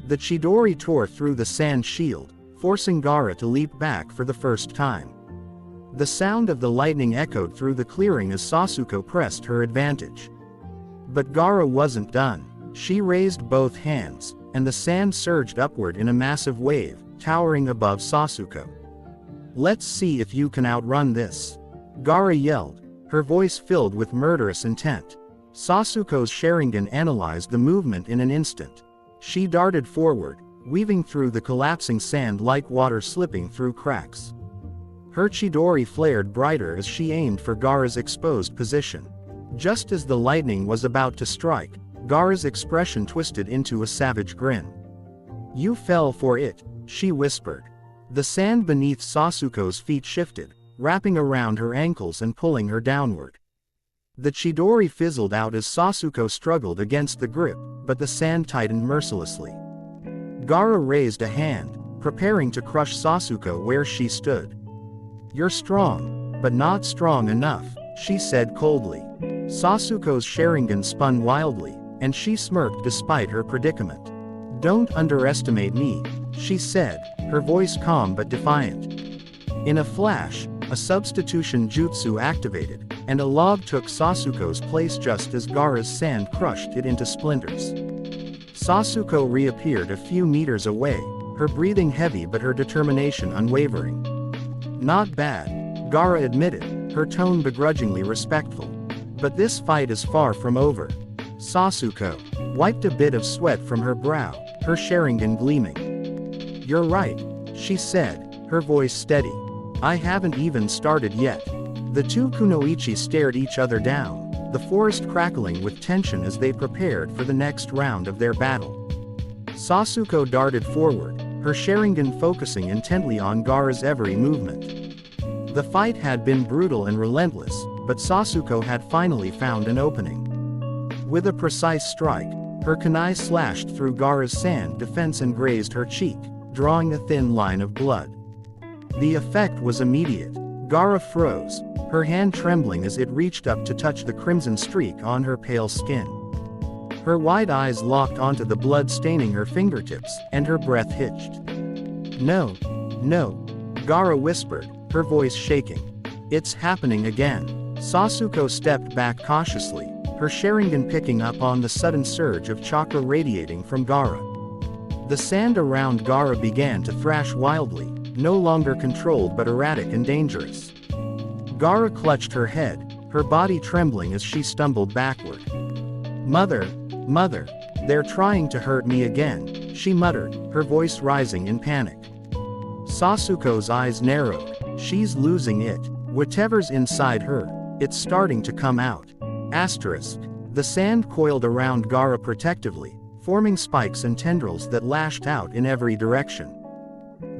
The Chidori tore through the sand shield, forcing Gaara to leap back for the first time. The sound of the lightning echoed through the clearing as Sasuke pressed her advantage. But Gaara wasn't done. She raised both hands, and the sand surged upward in a massive wave, towering above Sasuke. "Let's see if you can outrun this," Gaara yelled, her voice filled with murderous intent. Sasuke's Sharingan analyzed the movement in an instant. She darted forward, weaving through the collapsing sand like water slipping through cracks. Her Chidori flared brighter as she aimed for Gaara's exposed position. Just as the lightning was about to strike, Gaara's expression twisted into a savage grin. "You fell for it," she whispered. The sand beneath Sasuke's feet shifted, wrapping around her ankles and pulling her downward. The Chidori fizzled out as Sasuke struggled against the grip, but the sand tightened mercilessly. Gaara raised a hand, preparing to crush Sasuke where she stood. "You're strong, but not strong enough," she said coldly. Sasuke's Sharingan spun wildly, and she smirked despite her predicament. "Don't underestimate me," she said, her voice calm but defiant. In a flash, a substitution jutsu activated, and a log took Sasuke's place just as Gaara's sand crushed it into splinters. Sasuke reappeared a few meters away, her breathing heavy but her determination unwavering. "Not bad," Gaara admitted, her tone begrudgingly respectful. "But this fight is far from over." Sasuke wiped a bit of sweat from her brow, her Sharingan gleaming. "You're right," she said, her voice steady. "I haven't even started yet." The two kunoichi stared each other down, the forest crackling with tension as they prepared for the next round of their battle. Sasuke darted forward, her Sharingan focusing intently on Gaara's every movement. The fight had been brutal and relentless, but Sasuke had finally found an opening. With a precise strike, her kunai slashed through Gaara's sand defense and grazed her cheek, drawing a thin line of blood. The effect was immediate. Gaara froze, her hand trembling as it reached up to touch the crimson streak on her pale skin. Her wide eyes locked onto the blood staining her fingertips, and her breath hitched. "No, no," Gaara whispered, her voice shaking. "It's happening again." Sasuke stepped back cautiously, her Sharingan picking up on the sudden surge of chakra radiating from Gaara. The sand around Gaara began to thrash wildly, no longer controlled but erratic and dangerous. Gaara clutched her head, her body trembling as she stumbled backward. Mother, they're trying to hurt me again," she muttered, her voice rising in panic. Sasuke's eyes narrowed. "She's losing it. Whatever's inside her, it's starting to come out." Asterisk. The sand coiled around Gaara protectively, forming spikes and tendrils that lashed out in every direction.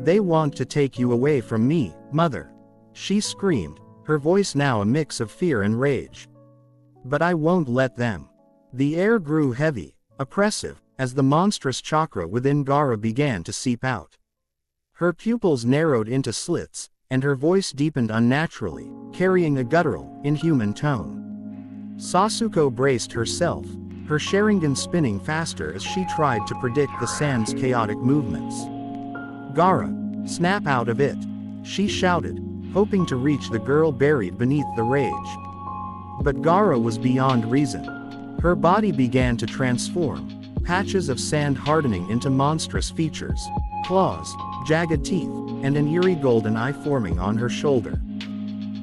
"They want to take you away from me, mother," she screamed, her voice now a mix of fear and rage. "But I won't let them." The air grew heavy, oppressive, as the monstrous chakra within Gaara began to seep out. Her pupils narrowed into slits, and her voice deepened unnaturally, carrying a guttural, inhuman tone. Sasuke braced herself, her Sharingan spinning faster as she tried to predict the sand's chaotic movements. "Gaara, snap out of it," she shouted, hoping to reach the girl buried beneath the rage. But Gaara was beyond reason. Her body began to transform, patches of sand hardening into monstrous features, claws, jagged teeth, and an eerie golden eye forming on her shoulder.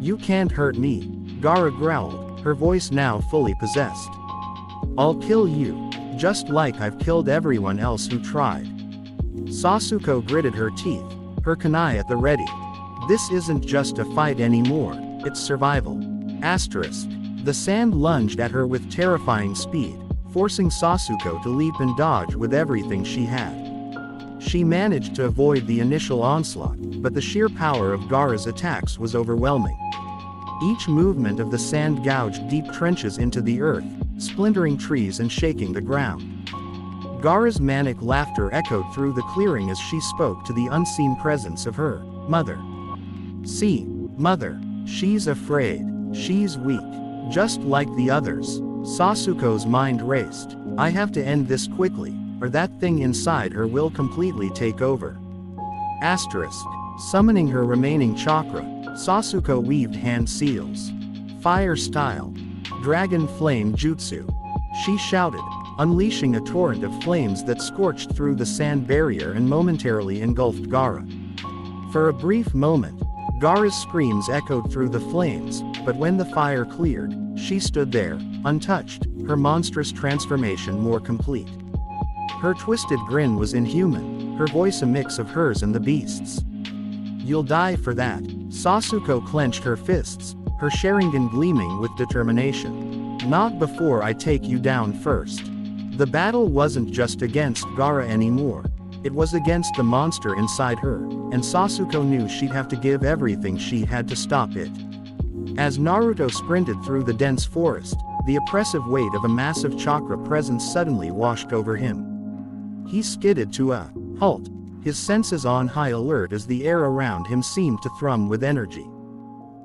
"You can't hurt me," Gaara growled, her voice now fully possessed. I'll kill you. Just like I've killed everyone else who tried. Sasuke gritted her teeth, her kunai at the ready. This isn't just a fight anymore, it's survival. Asterisk. The sand lunged at her with terrifying speed, forcing Sasuke to leap and dodge with everything she had. She managed to avoid the initial onslaught, but the sheer power of Gaara's attacks was overwhelming. Each movement of the sand gouged deep trenches into the earth, splintering trees and shaking the ground. Gaara's manic laughter echoed through the clearing as she spoke to the unseen presence of her mother. See, mother, she's afraid, she's weak, just like the others. Sasuke's mind raced. I have to end this quickly, or that thing inside her will completely take over. Asterisk. Summoning her remaining chakra, Sasuke weaved hand seals. Fire style. Dragon flame jutsu. She shouted, unleashing a torrent of flames that scorched through the sand barrier and momentarily engulfed Gaara. For a brief moment, Gaara's screams echoed through the flames, but when the fire cleared, she stood there, untouched, her monstrous transformation more complete. Her twisted grin was inhuman, her voice a mix of hers and the beast's. You'll die for that. Sasuke clenched her fists, her Sharingan gleaming with determination. Not before I take you down first. The battle wasn't just against Gaara anymore. It was against the monster inside her, and Sasuke knew she'd have to give everything she had to stop it. As Naruto sprinted through the dense forest, the oppressive weight of a massive chakra presence suddenly washed over him. He skidded to a halt, his senses on high alert as the air around him seemed to thrum with energy.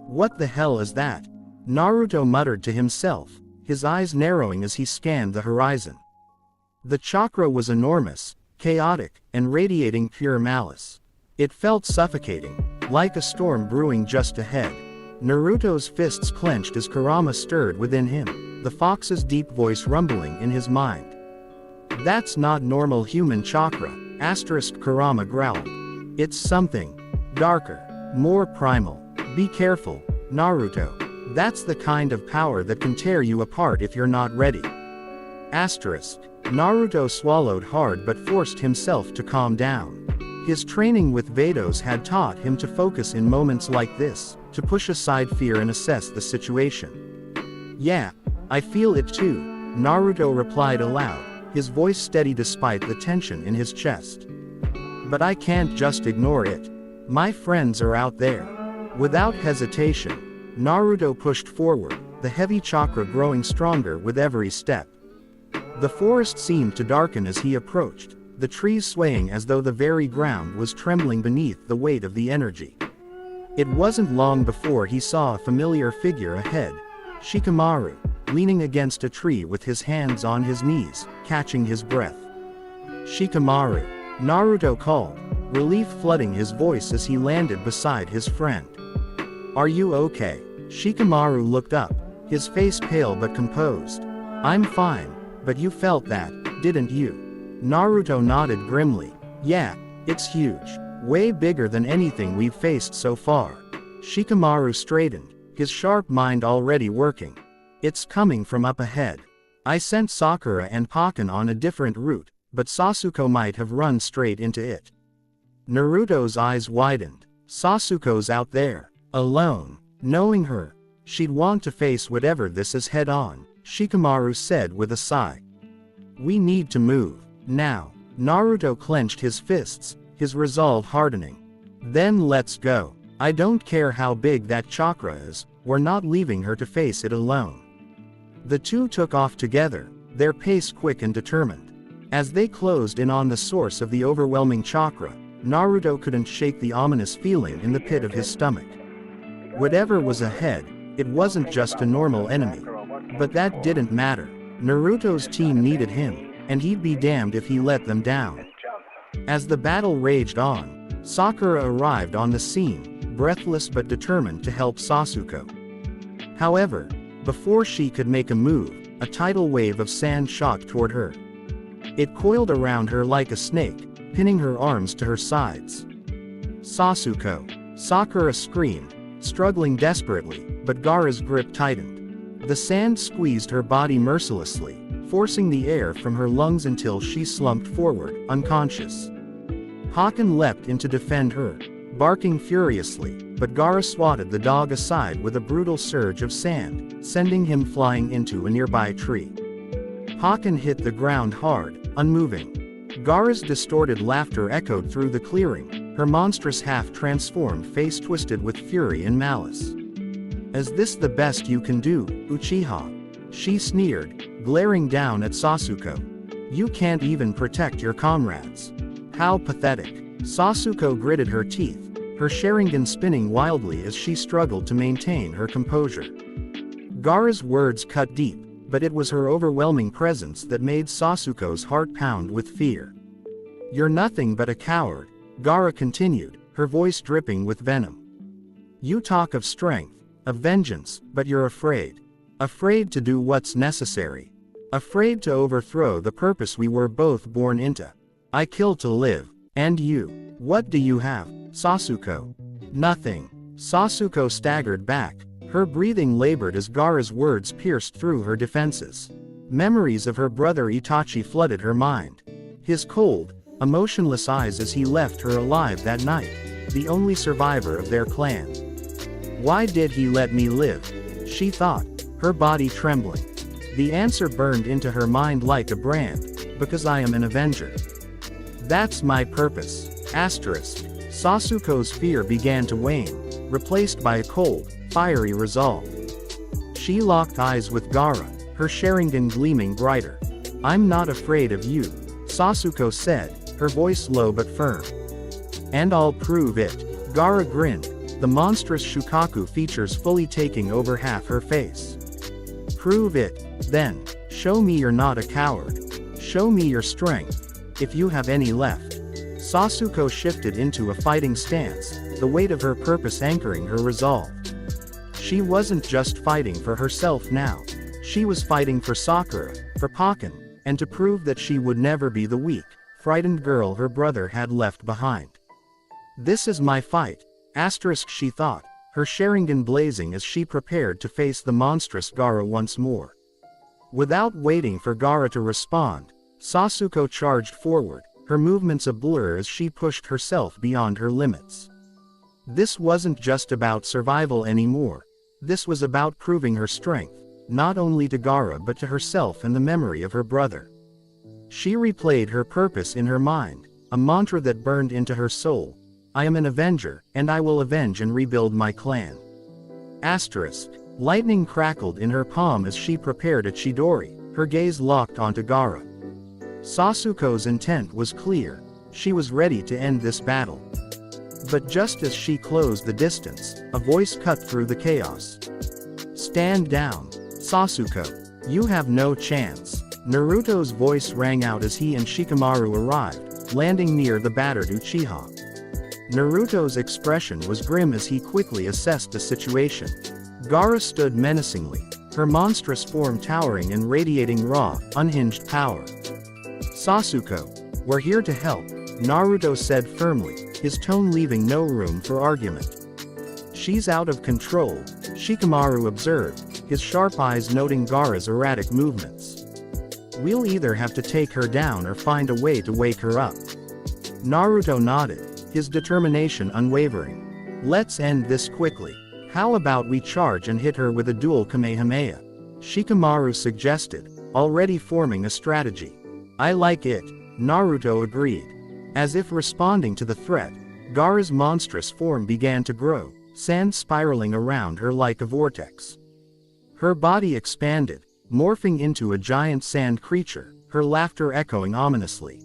What the hell is that? Naruto muttered to himself, his eyes narrowing as he scanned the horizon. The chakra was enormous, chaotic, and radiating pure malice. It felt suffocating, like a storm brewing just ahead. Naruto's fists clenched as Kurama stirred within him, the fox's deep voice rumbling in his mind. That's not normal human chakra, Kurama growled. It's something darker, more primal. Be careful, Naruto. That's the kind of power that can tear you apart if you're not ready. Naruto swallowed hard but forced himself to calm down. His training with Vados had taught him to focus in moments like this, to push aside fear and assess the situation. Yeah, I feel it too, Naruto replied aloud, his voice steady despite the tension in his chest. But I can't just ignore it. My friends are out there. Without hesitation, Naruto pushed forward, the heavy chakra growing stronger with every step. The forest seemed to darken as he approached, the trees swaying as though the very ground was trembling beneath the weight of the energy. It wasn't long before he saw a familiar figure ahead, Shikamaru, leaning against a tree with his hands on his knees, catching his breath. Shikamaru, Naruto called, relief flooding his voice as he landed beside his friend. Are you okay? Shikamaru looked up, his face pale but composed. I'm fine, but you felt that, didn't you? Naruto nodded grimly. Yeah, it's huge, way bigger than anything we've faced so far. Shikamaru straightened, his sharp mind already working. It's coming from up ahead. I sent Sakura and Pakken on a different route, but Sasuke might have run straight into it. Naruto's eyes widened. Sasuke's out there, alone. Knowing her, she'd want to face whatever this is head on, Shikamaru said with a sigh. We need to move, now. Naruto clenched his fists, his resolve hardening. Then let's go. I don't care how big that chakra is, we're not leaving her to face it alone. The two took off together, their pace quick and determined. As they closed in on the source of the overwhelming chakra, Naruto couldn't shake the ominous feeling in the pit of his stomach. Whatever was ahead, it wasn't just a normal enemy. But that didn't matter. Naruto's team needed him, and he'd be damned if he let them down. As the battle raged on, Sakura arrived on the scene, breathless but determined to help Sasuke. However, before she could make a move, a tidal wave of sand shot toward her. It coiled around her like a snake, pinning her arms to her sides. Sasuke! Sakura screamed, struggling desperately, but Gaara's grip tightened. The sand squeezed her body mercilessly, forcing the air from her lungs until she slumped forward, unconscious. Hakan leapt in to defend her, barking furiously, but Gaara swatted the dog aside with a brutal surge of sand, sending him flying into a nearby tree. Hakan hit the ground hard, unmoving. Gaara's distorted laughter echoed through the clearing, her monstrous half-transformed face twisted with fury and malice. "Is this the best you can do, Uchiha?" she sneered, glaring down at Sasuke. "You can't even protect your comrades. How pathetic." Sasuke gritted her teeth, her Sharingan spinning wildly as she struggled to maintain her composure. Gaara's words cut deep, but it was her overwhelming presence that made Sasuke's heart pound with fear. "You're nothing but a coward," Gaara continued, her voice dripping with venom. "You talk of strength, of vengeance, but you're afraid. Afraid to do what's necessary. Afraid to overthrow the purpose we were both born into. I kill to live, and you, what do you have, Sasuke?" "Nothing." Sasuke staggered back, her breathing labored as Gaara's words pierced through her defenses. Memories of her brother Itachi flooded her mind. His cold, emotionless eyes as he left her alive that night, the only survivor of their clan. "Why did he let me live?" she thought, her body trembling. The answer burned into her mind like a brand: "Because I am an avenger. That's my purpose." Sasuke's fear began to wane, replaced by a cold, fiery resolve. She locked eyes with Gaara, her Sharingan gleaming brighter. "I'm not afraid of you," Sasuke said, her voice low but firm. "And I'll prove it." Gaara grinned, the monstrous Shukaku features fully taking over half her face. "Prove it, then. Show me you're not a coward. Show me your strength, if you have any left." Sasuke shifted into a fighting stance, the weight of her purpose anchoring her resolve. She wasn't just fighting for herself now. She was fighting for Sakura, for Pakken, and to prove that she would never be the weak, frightened girl her brother had left behind. "This is my fight," she thought, her Sharingan blazing as she prepared to face the monstrous Gaara once more. Without waiting for Gaara to respond, Sasuke charged forward, her movements a blur as she pushed herself beyond her limits. This wasn't just about survival anymore. This was about proving her strength, not only to Gaara but to herself and the memory of her brother. She replayed her purpose in her mind, a mantra that burned into her soul: "I am an avenger, and I will avenge and rebuild my clan." Lightning crackled in her palm as she prepared a Chidori, her gaze locked onto Gaara. Sasuke's intent was clear: she was ready to end this battle. But just as she closed the distance, a voice cut through the chaos. "Stand down, Sasuke. You have no chance." Naruto's voice rang out as he and Shikamaru arrived, landing near the battered Uchiha. Naruto's expression was grim as he quickly assessed the situation. Gaara stood menacingly, her monstrous form towering and radiating raw, unhinged power. "Sasuke, we're here to help," Naruto said firmly, his tone leaving no room for argument. "She's out of control," Shikamaru observed, his sharp eyes noting Gaara's erratic movements. "We'll either have to take her down or find a way to wake her up." Naruto nodded, his determination unwavering. "Let's end this quickly. How about we charge and hit her with a dual Kamehameha?" Shikamaru suggested, already forming a strategy. "I like it," Naruto agreed. As if responding to the threat, Gaara's monstrous form began to grow, sand spiraling around her like a vortex. Her body expanded, morphing into a giant sand creature, her laughter echoing ominously.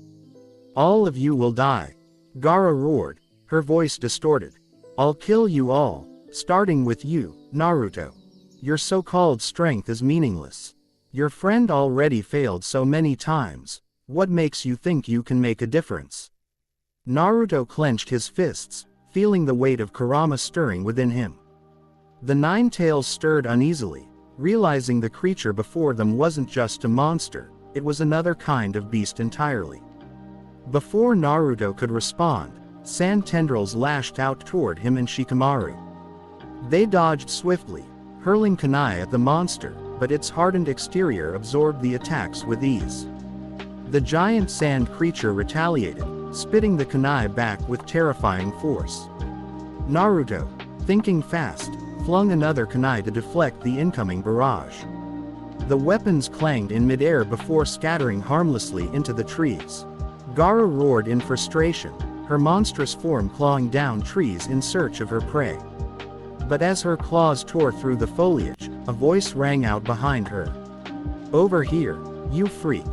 "All of you will die," Gaara roared, her voice distorted. "I'll kill you all, starting with you, Naruto. Your so-called strength is meaningless. Your friend already failed so many times. What makes you think you can make a difference?" Naruto clenched his fists, feeling the weight of Kurama stirring within him. The nine tails stirred uneasily, realizing the creature before them wasn't just a monster, it was another kind of beast entirely. Before Naruto could respond, sand tendrils lashed out toward him and Shikamaru. They dodged swiftly, hurling kunai at the monster, but its hardened exterior absorbed the attacks with ease. The giant sand creature retaliated, spitting the kunai back with terrifying force. Naruto, thinking fast, flung another kunai to deflect the incoming barrage. The weapons clanged in midair before scattering harmlessly into the trees. Gaara roared in frustration, her monstrous form clawing down trees in search of her prey. But as her claws tore through the foliage, a voice rang out behind her. "Over here, you freak."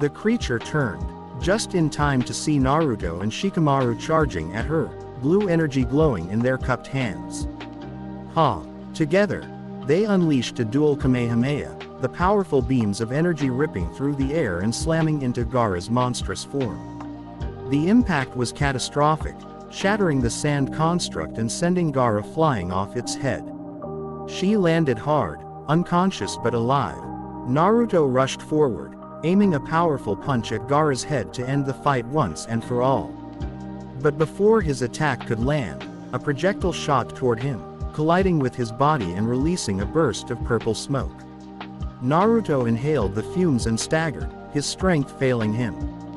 The creature turned, just in time to see Naruto and Shikamaru charging at her, blue energy glowing in their cupped hands. Ha! Together, they unleashed a dual Kamehameha, the powerful beams of energy ripping through the air and slamming into Gaara's monstrous form. The impact was catastrophic, shattering the sand construct and sending Gaara flying off its head. She landed hard, unconscious but alive. Naruto rushed forward, aiming a powerful punch at Gaara's head to end the fight once and for all. But before his attack could land, a projectile shot toward him, colliding with his body and releasing a burst of purple smoke. Naruto inhaled the fumes and staggered, his strength failing him.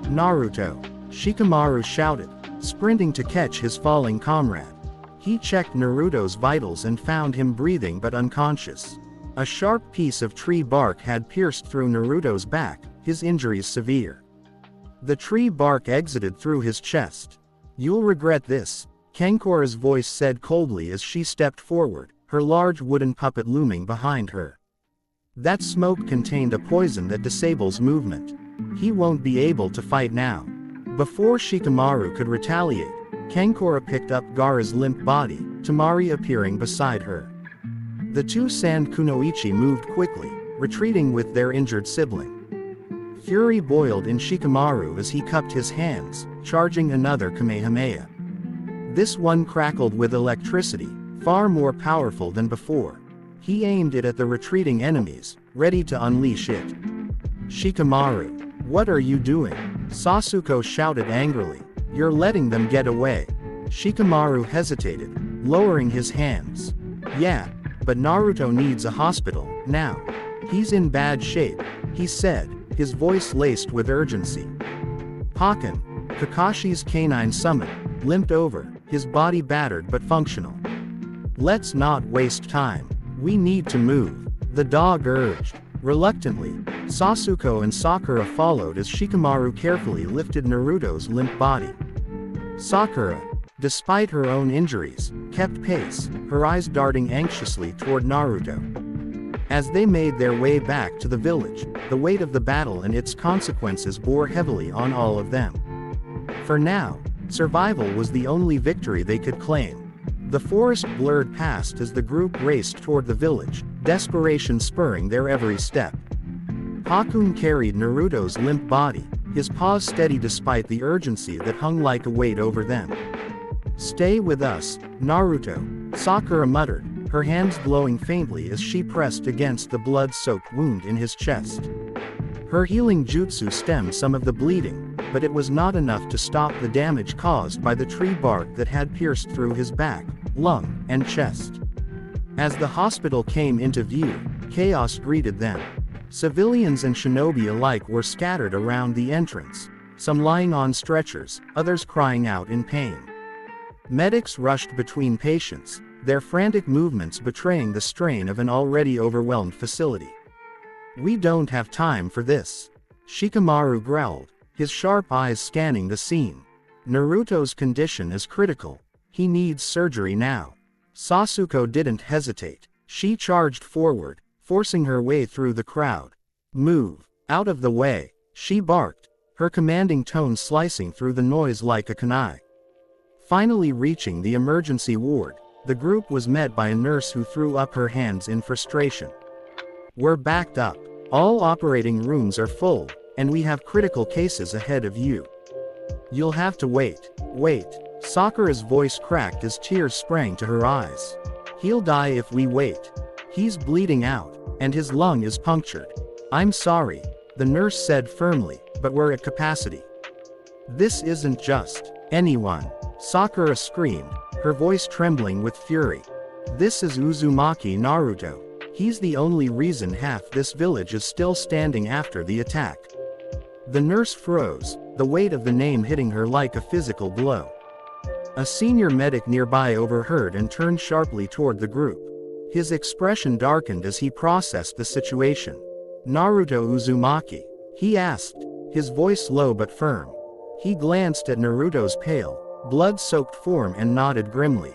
"Naruto!" Shikamaru shouted, sprinting to catch his falling comrade. He checked Naruto's vitals and found him breathing but unconscious. A sharp piece of tree bark had pierced through Naruto's back, his injuries severe. The tree bark exited through his chest. "You'll regret this," Kankora's voice said coldly as she stepped forward, her large wooden puppet looming behind her. "That smoke contained a poison that disables movement. He won't be able to fight now." Before Shikamaru could retaliate, Kankora picked up Gaara's limp body, Tamari appearing beside her. The two Sand Kunoichi moved quickly, retreating with their injured sibling. Fury boiled in Shikamaru as he cupped his hands, charging another Kamehameha. This one crackled with electricity, far more powerful than before. He aimed it at the retreating enemies, ready to unleash it. "Shikamaru, what are you doing?" Sasuke shouted angrily. "You're letting them get away." Shikamaru hesitated, lowering his hands. "Yeah, but Naruto needs a hospital, now. He's in bad shape," he said, his voice laced with urgency. Hakken, Kakashi's canine summon, limped over, his body battered but functional. "Let's not waste time. We need to move," the dog urged. Reluctantly, Sasuke and Sakura followed as Shikamaru carefully lifted Naruto's limp body. Sakura, despite her own injuries, kept pace, her eyes darting anxiously toward Naruto. As they made their way back to the village, the weight of the battle and its consequences bore heavily on all of them. For now, survival was the only victory they could claim. The forest blurred past as the group raced toward the village, desperation spurring their every step. Hakken carried Naruto's limp body, his paws steady despite the urgency that hung like a weight over them. "Stay with us, Naruto," Sakura muttered, her hands glowing faintly as she pressed against the blood-soaked wound in his chest. Her healing jutsu stemmed some of the bleeding, but it was not enough to stop the damage caused by the tree bark that had pierced through his back, lung, and chest. As the hospital came into view, chaos greeted them. Civilians and shinobi alike were scattered around the entrance, some lying on stretchers, others crying out in pain. Medics rushed between patients, their frantic movements betraying the strain of an already overwhelmed facility. "We don't have time for this," Shikamaru growled, his sharp eyes scanning the scene. "Naruto's condition is critical. He needs surgery now." Sasuke didn't hesitate. She charged forward, forcing her way through the crowd. "Move out of the way," she barked, her commanding tone slicing through the noise like a kunai. Finally reaching the emergency ward, the group was met by a nurse who threw up her hands in frustration. "We're backed up. All operating rooms are full, and we have critical cases ahead of you. You'll have to wait." "Wait." Sakura's voice cracked as tears sprang to her eyes. "He'll die if we wait. He's bleeding out, and his lung is punctured." "I'm sorry," the nurse said firmly, "but we're at capacity." "This isn't just anyone," Sakura screamed, her voice trembling with fury. "This is Uzumaki Naruto. He's the only reason half this village is still standing after the attack. The nurse froze, the weight of the name hitting her like a physical blow. A senior medic nearby overheard and turned sharply toward the group. His expression darkened as he processed the situation. "Naruto Uzumaki?" he asked, his voice low but firm. He glanced at Naruto's pale, blood-soaked form and nodded grimly.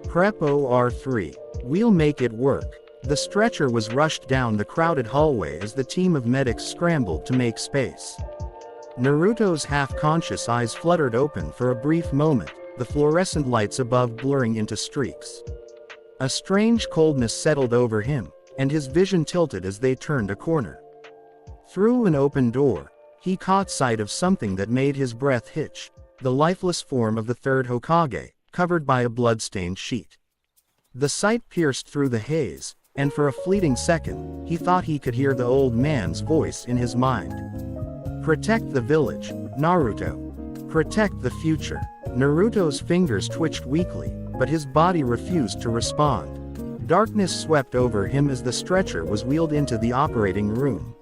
"Prep OR3. We'll make it work." The stretcher was rushed down the crowded hallway as the team of medics scrambled to make space. Naruto's half-conscious eyes fluttered open for a brief moment, the fluorescent lights above blurring into streaks. A strange coldness settled over him, and his vision tilted as they turned a corner. Through an open door, he caught sight of something that made his breath hitch, the lifeless form of the third Hokage, covered by a blood-stained sheet. The sight pierced through the haze, and for a fleeting second, he thought he could hear the old man's voice in his mind. "Protect the village, Naruto. Protect the future." Naruto's fingers twitched weakly, but his body refused to respond. Darkness swept over him as the stretcher was wheeled into the operating room.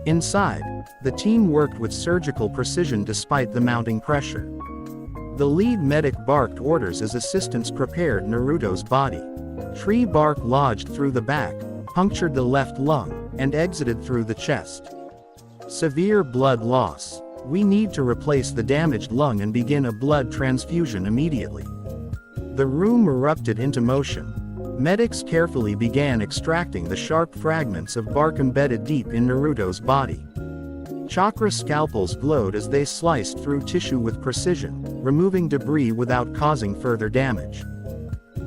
Inside, the team worked with surgical precision despite the mounting pressure. The lead medic barked orders as assistants prepared Naruto's body. Tree bark lodged through the back, punctured the left lung, and exited through the chest. "Severe blood loss. We need to replace the damaged lung and begin a blood transfusion immediately." The room erupted into motion. Medics carefully began extracting the sharp fragments of bark embedded deep in Naruto's body. Chakra scalpels glowed as they sliced through tissue with precision, removing debris without causing further damage.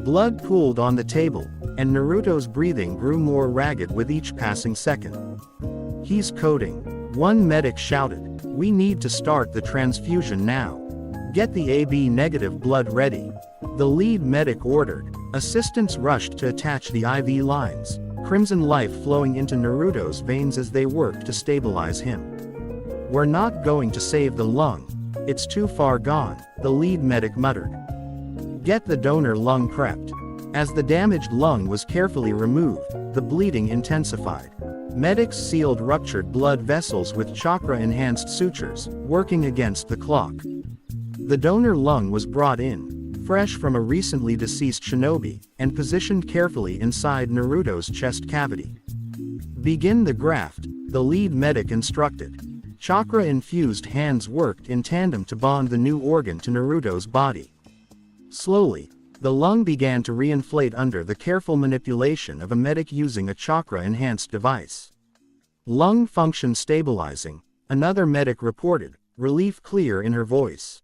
Blood pooled on the table, and Naruto's breathing grew more ragged with each passing second. "He's coding," one medic shouted. "We need to start the transfusion now. Get the AB negative blood ready." The lead medic ordered. Assistants rushed to attach the IV lines, crimson life flowing into Naruto's veins as they worked to stabilize him. "We're not going to save the lung. It's too far gone," the lead medic muttered. "Get the donor lung prepped." As the damaged lung was carefully removed, the bleeding intensified. Medics sealed ruptured blood vessels with chakra-enhanced sutures, working against the clock. The donor lung was brought in, fresh from a recently deceased shinobi, and positioned carefully inside Naruto's chest cavity. "Begin the graft," the lead medic instructed. Chakra-infused hands worked in tandem to bond the new organ to Naruto's body. Slowly, the lung began to reinflate under the careful manipulation of a medic using a chakra-enhanced device. "Lung function stabilizing," another medic reported, relief clear in her voice.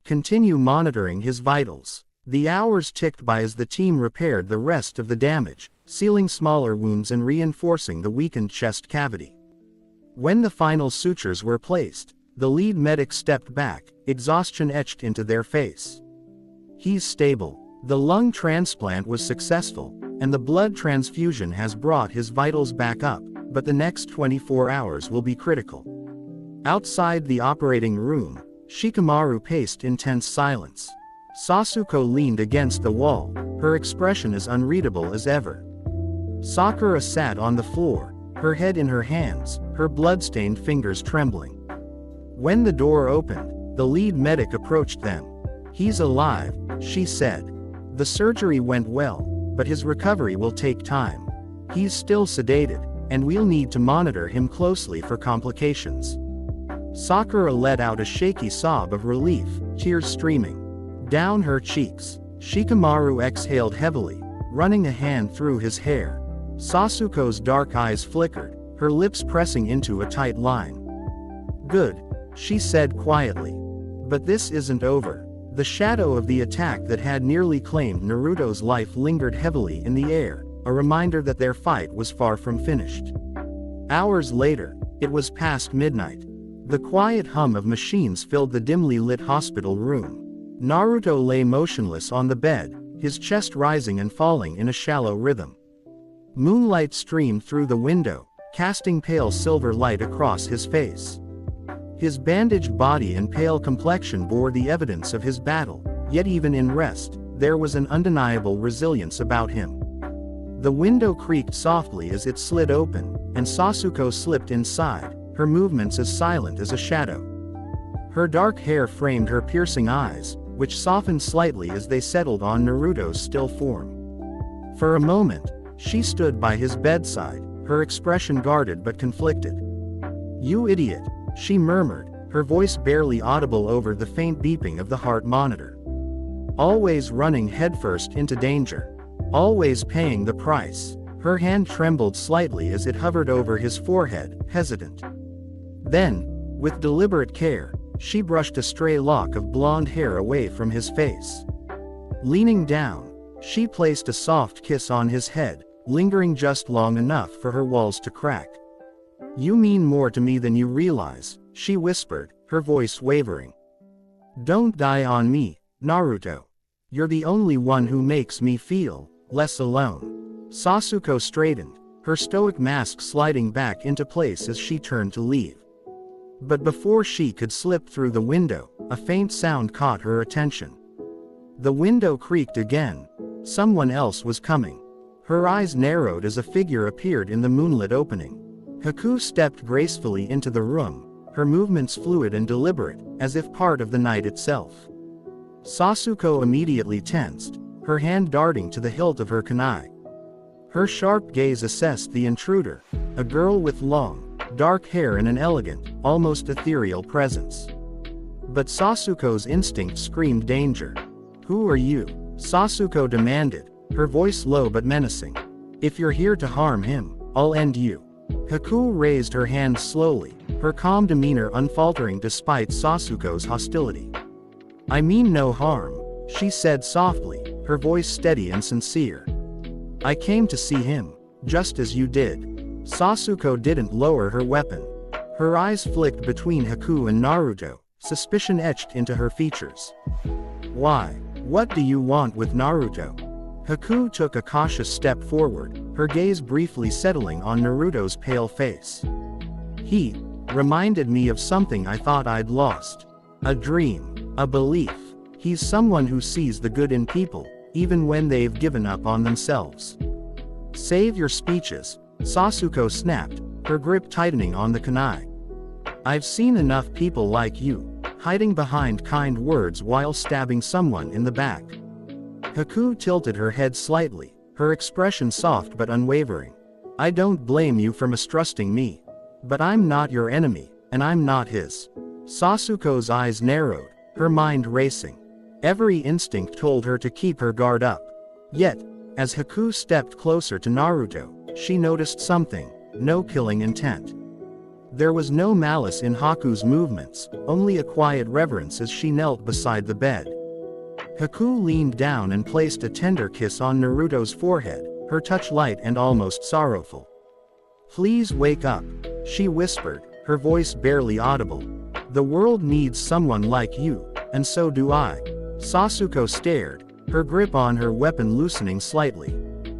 "Continue monitoring his vitals." The hours ticked by as the team repaired the rest of the damage, sealing smaller wounds and reinforcing the weakened chest cavity. When the final sutures were placed, the lead medic stepped back, exhaustion etched into their face. "He's stable. The lung transplant was successful, and the blood transfusion has brought his vitals back up, but the next 24 hours will be critical." Outside the operating room, Shikamaru paced in tense silence. Sasuke leaned against the wall, her expression as unreadable as ever. Sakura sat on the floor, her head in her hands, her blood-stained fingers trembling. When the door opened, the lead medic approached them. "He's alive," she said. "The surgery went well, but his recovery will take time. He's still sedated, and we'll need to monitor him closely for complications." Sakura let out a shaky sob of relief, tears streaming down her cheeks. Shikamaru exhaled heavily, running a hand through his hair. Sasuke's dark eyes flickered, her lips pressing into a tight line. "Good," she said quietly. "But this isn't over." The shadow of the attack that had nearly claimed Naruto's life lingered heavily in the air, a reminder that their fight was far from finished. Hours later, it was past midnight. The quiet hum of machines filled the dimly lit hospital room. Naruto lay motionless on the bed, his chest rising and falling in a shallow rhythm. Moonlight streamed through the window, casting pale silver light across his face. His bandaged body and pale complexion bore the evidence of his battle, yet even in rest, there was an undeniable resilience about him. The window creaked softly as it slid open, and Sasuke slipped inside, her movements as silent as a shadow. Her dark hair framed her piercing eyes, which softened slightly as they settled on Naruto's still form. For a moment, she stood by his bedside, her expression guarded but conflicted. "You idiot," she murmured, her voice barely audible over the faint beeping of the heart monitor. "Always running headfirst into danger. Always paying the price." Her hand trembled slightly as it hovered over his forehead, hesitant. Then, with deliberate care, she brushed a stray lock of blonde hair away from his face. Leaning down, she placed a soft kiss on his head, lingering just long enough for her walls to crack. "You mean more to me than you realize," she whispered, her voice wavering. "Don't die on me, Naruto. You're the only one who makes me feel less alone." Sasuke straightened, her stoic mask sliding back into place as she turned to leave. But before she could slip through the window, a faint sound caught her attention. The window creaked again. Someone else was coming. Her eyes narrowed as a figure appeared in the moonlit opening. Haku stepped gracefully into the room, her movements fluid and deliberate, as if part of the night itself. Sasuke immediately tensed, her hand darting to the hilt of her kunai. Her sharp gaze assessed the intruder, a girl with long, dark hair and an elegant, almost ethereal presence. But Sasuke's instinct screamed danger. "Who are you?" Sasuke demanded, her voice low but menacing. "If you're here to harm him, I'll end you." Haku raised her hand slowly, her calm demeanor unfaltering despite Sasuke's hostility. "I mean no harm," she said softly, her voice steady and sincere. "I came to see him, just as you did." Sasuke didn't lower her weapon. Her eyes flicked between Haku and Naruto, suspicion etched into her features. "Why? What do you want with Naruto?" Haku took a cautious step forward, her gaze briefly settling on Naruto's pale face. "He reminded me of something I thought I'd lost. A dream, a belief. He's someone who sees the good in people, even when they've given up on themselves." "Save your speeches," Sasuke snapped, her grip tightening on the kunai. "I've seen enough people like you, hiding behind kind words while stabbing someone in the back." Haku tilted her head slightly, her expression soft but unwavering. "I don't blame you for mistrusting me. But I'm not your enemy, and I'm not his." Sasuke's eyes narrowed, her mind racing. Every instinct told her to keep her guard up. Yet, as Haku stepped closer to Naruto, she noticed something: no killing intent. There was no malice in Haku's movements, only a quiet reverence as she knelt beside the bed. Haku leaned down and placed a tender kiss on Naruto's forehead, her touch light and almost sorrowful. "Please wake up," she whispered, her voice barely audible. "The world needs someone like you, and so do I." Sasuke stared, her grip on her weapon loosening slightly.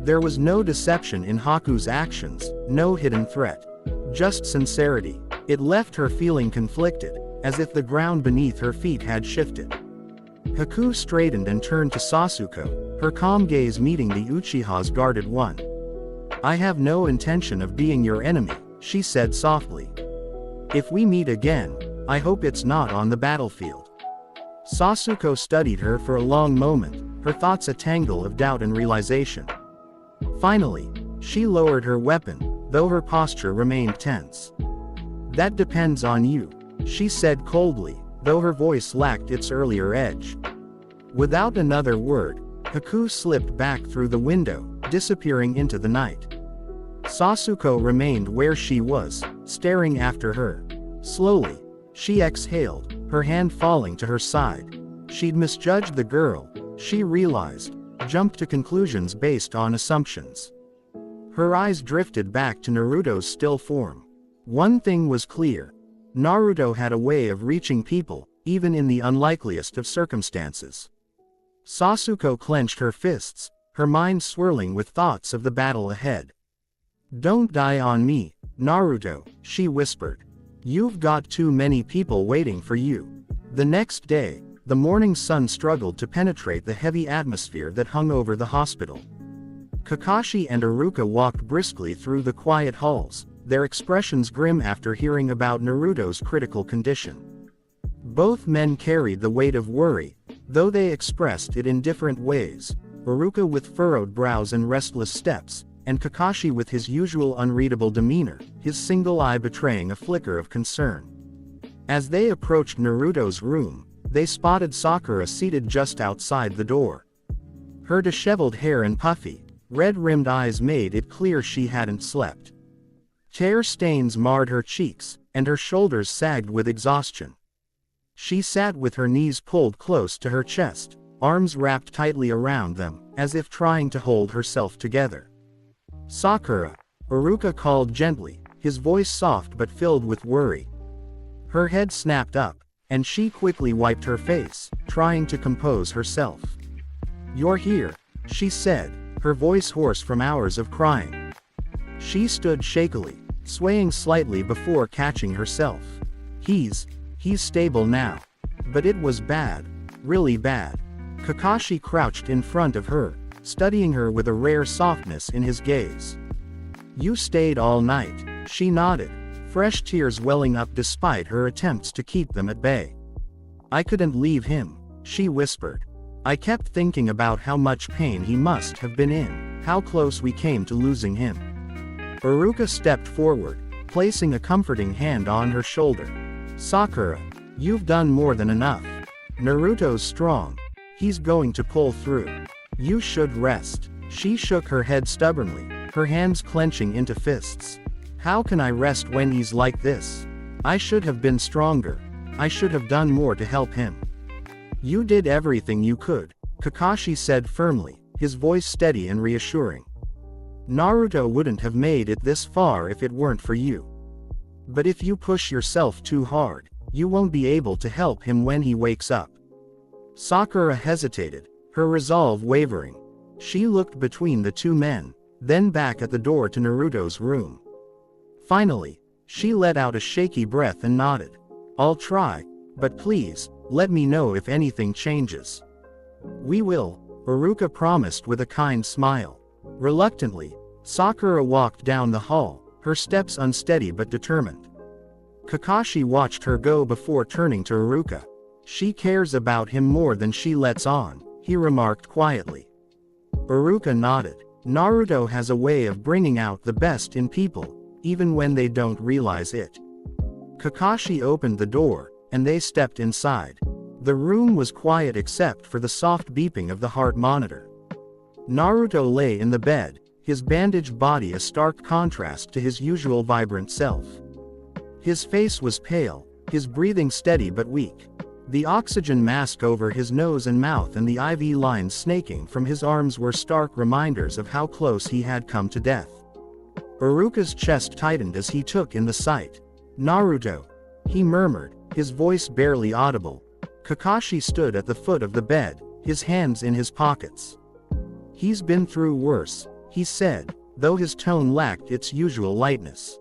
There was no deception in Haku's actions, no hidden threat. Just sincerity. It left her feeling conflicted, as if the ground beneath her feet had shifted. Haku straightened and turned to Sasuke, her calm gaze meeting the Uchiha's guarded one. "I have no intention of being your enemy," she said softly. "If we meet again, I hope it's not on the battlefield." Sasuke studied her for a long moment, her thoughts a tangle of doubt and realization. Finally, she lowered her weapon, though her posture remained tense. "That depends on you," she said coldly, though her voice lacked its earlier edge. Without another word, Haku slipped back through the window, disappearing into the night. Sasuke remained where she was, staring after her. Slowly, she exhaled, her hand falling to her side. She'd misjudged the girl, she realized, jumped to conclusions based on assumptions. Her eyes drifted back to Naruto's still form. One thing was clear: Naruto had a way of reaching people, even in the unlikeliest of circumstances. Sasuke clenched her fists, her mind swirling with thoughts of the battle ahead. "Don't die on me, Naruto," she whispered. "You've got too many people waiting for you." The next day, the morning sun struggled to penetrate the heavy atmosphere that hung over the hospital. Kakashi and Iruka walked briskly through the quiet halls, their expressions grim after hearing about Naruto's critical condition. Both men carried the weight of worry, though they expressed it in different ways, Iruka with furrowed brows and restless steps, and Kakashi with his usual unreadable demeanor, his single eye betraying a flicker of concern. As they approached Naruto's room, they spotted Sakura seated just outside the door. Her disheveled hair and puffy, red-rimmed eyes made it clear she hadn't slept. Tear stains marred her cheeks, and her shoulders sagged with exhaustion. She sat with her knees pulled close to her chest, arms wrapped tightly around them, as if trying to hold herself together. "Sakura," Iruka called gently, his voice soft but filled with worry. Her head snapped up, and she quickly wiped her face, trying to compose herself. "You're here," she said, her voice hoarse from hours of crying. She stood shakily, swaying slightly before catching herself. He's stable now. But it was bad. Really bad." Kakashi crouched in front of her, studying her with a rare softness in his gaze. "You stayed all night," she nodded, fresh tears welling up despite her attempts to keep them at bay. "I couldn't leave him," she whispered. "I kept thinking about how much pain he must have been in, how close we came to losing him." Iruka stepped forward, placing a comforting hand on her shoulder. "Sakura, you've done more than enough. Naruto's strong. He's going to pull through. You should rest." She shook her head stubbornly, her hands clenching into fists. "How can I rest when he's like this? I should have been stronger. I should have done more to help him." "You did everything you could," Kakashi said firmly, his voice steady and reassuring. "Naruto wouldn't have made it this far if it weren't for you. But if you push yourself too hard, you won't be able to help him when he wakes up." Sakura hesitated, her resolve wavering. She looked between the two men, then back at the door to Naruto's room. Finally, she let out a shaky breath and nodded. "I'll try, but please, let me know if anything changes." "We will," Iruka promised with a kind smile. Reluctantly, Sakura walked down the hall, her steps unsteady but determined. Kakashi watched her go before turning to Iruka. "She cares about him more than she lets on," he remarked quietly. Iruka nodded. "Naruto has a way of bringing out the best in people, even when they don't realize it." Kakashi opened the door, and they stepped inside. The room was quiet except for the soft beeping of the heart monitor. Naruto lay in the bed, his bandaged body a stark contrast to his usual vibrant self. His face was pale, his breathing steady but weak. The oxygen mask over his nose and mouth and the IV lines snaking from his arms were stark reminders of how close he had come to death. Iruka's chest tightened as he took in the sight. "Naruto," he murmured, his voice barely audible. Kakashi stood at the foot of the bed, his hands in his pockets. "He's been through worse," he said, though his tone lacked its usual lightness.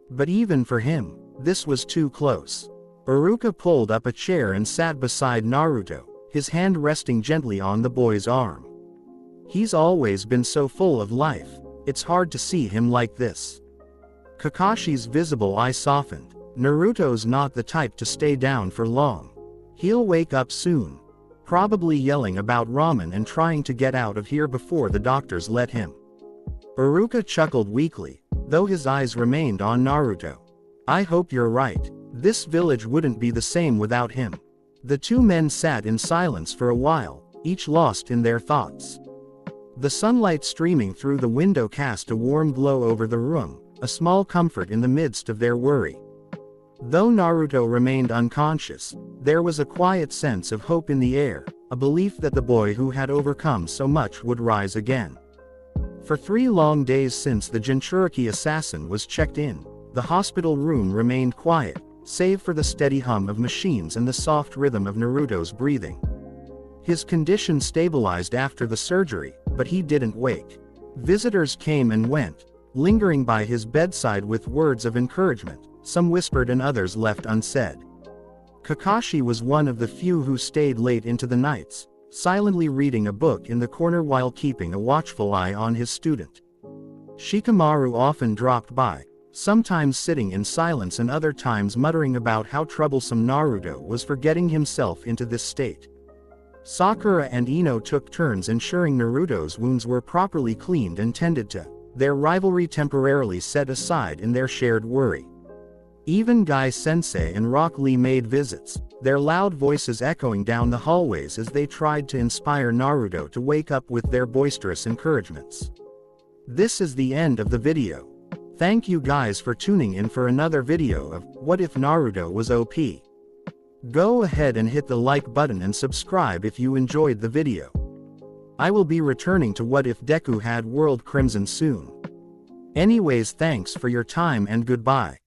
But even for him, this was too close. Iruka pulled up a chair and sat beside Naruto, his hand resting gently on the boy's arm. "He's always been so full of life, it's hard to see him like this." Kakashi's visible eye softened. "Naruto's not the type to stay down for long. He'll wake up soon. Probably yelling about ramen and trying to get out of here before the doctors let him." Iruka chuckled weakly, though his eyes remained on Naruto. "I hope you're right. This village wouldn't be the same without him." The two men sat in silence for a while, each lost in their thoughts. The sunlight streaming through the window cast a warm glow over the room, a small comfort in the midst of their worry. Though Naruto remained unconscious, there was a quiet sense of hope in the air, a belief that the boy who had overcome so much would rise again. For 3 long days since the Jinchuriki assassin was checked in, the hospital room remained quiet, save for the steady hum of machines and the soft rhythm of Naruto's breathing. His condition stabilized after the surgery, but he didn't wake. Visitors came and went, lingering by his bedside with words of encouragement, some whispered and others left unsaid. Kakashi was one of the few who stayed late into the nights, silently reading a book in the corner while keeping a watchful eye on his student. Shikamaru often dropped by, sometimes sitting in silence and other times muttering about how troublesome Naruto was for getting himself into this state. Sakura and Ino took turns ensuring Naruto's wounds were properly cleaned and tended to, their rivalry temporarily set aside in their shared worry. Even Guy Sensei and Rock Lee made visits, their loud voices echoing down the hallways as they tried to inspire Naruto to wake up with their boisterous encouragements. This is the end of the video. Thank you guys for tuning in for another video of What If Naruto Was OP. Go ahead and hit the like button and subscribe if you enjoyed the video. I will be returning to What If Deku Had World Crimson soon. Anyways, thanks for your time and goodbye.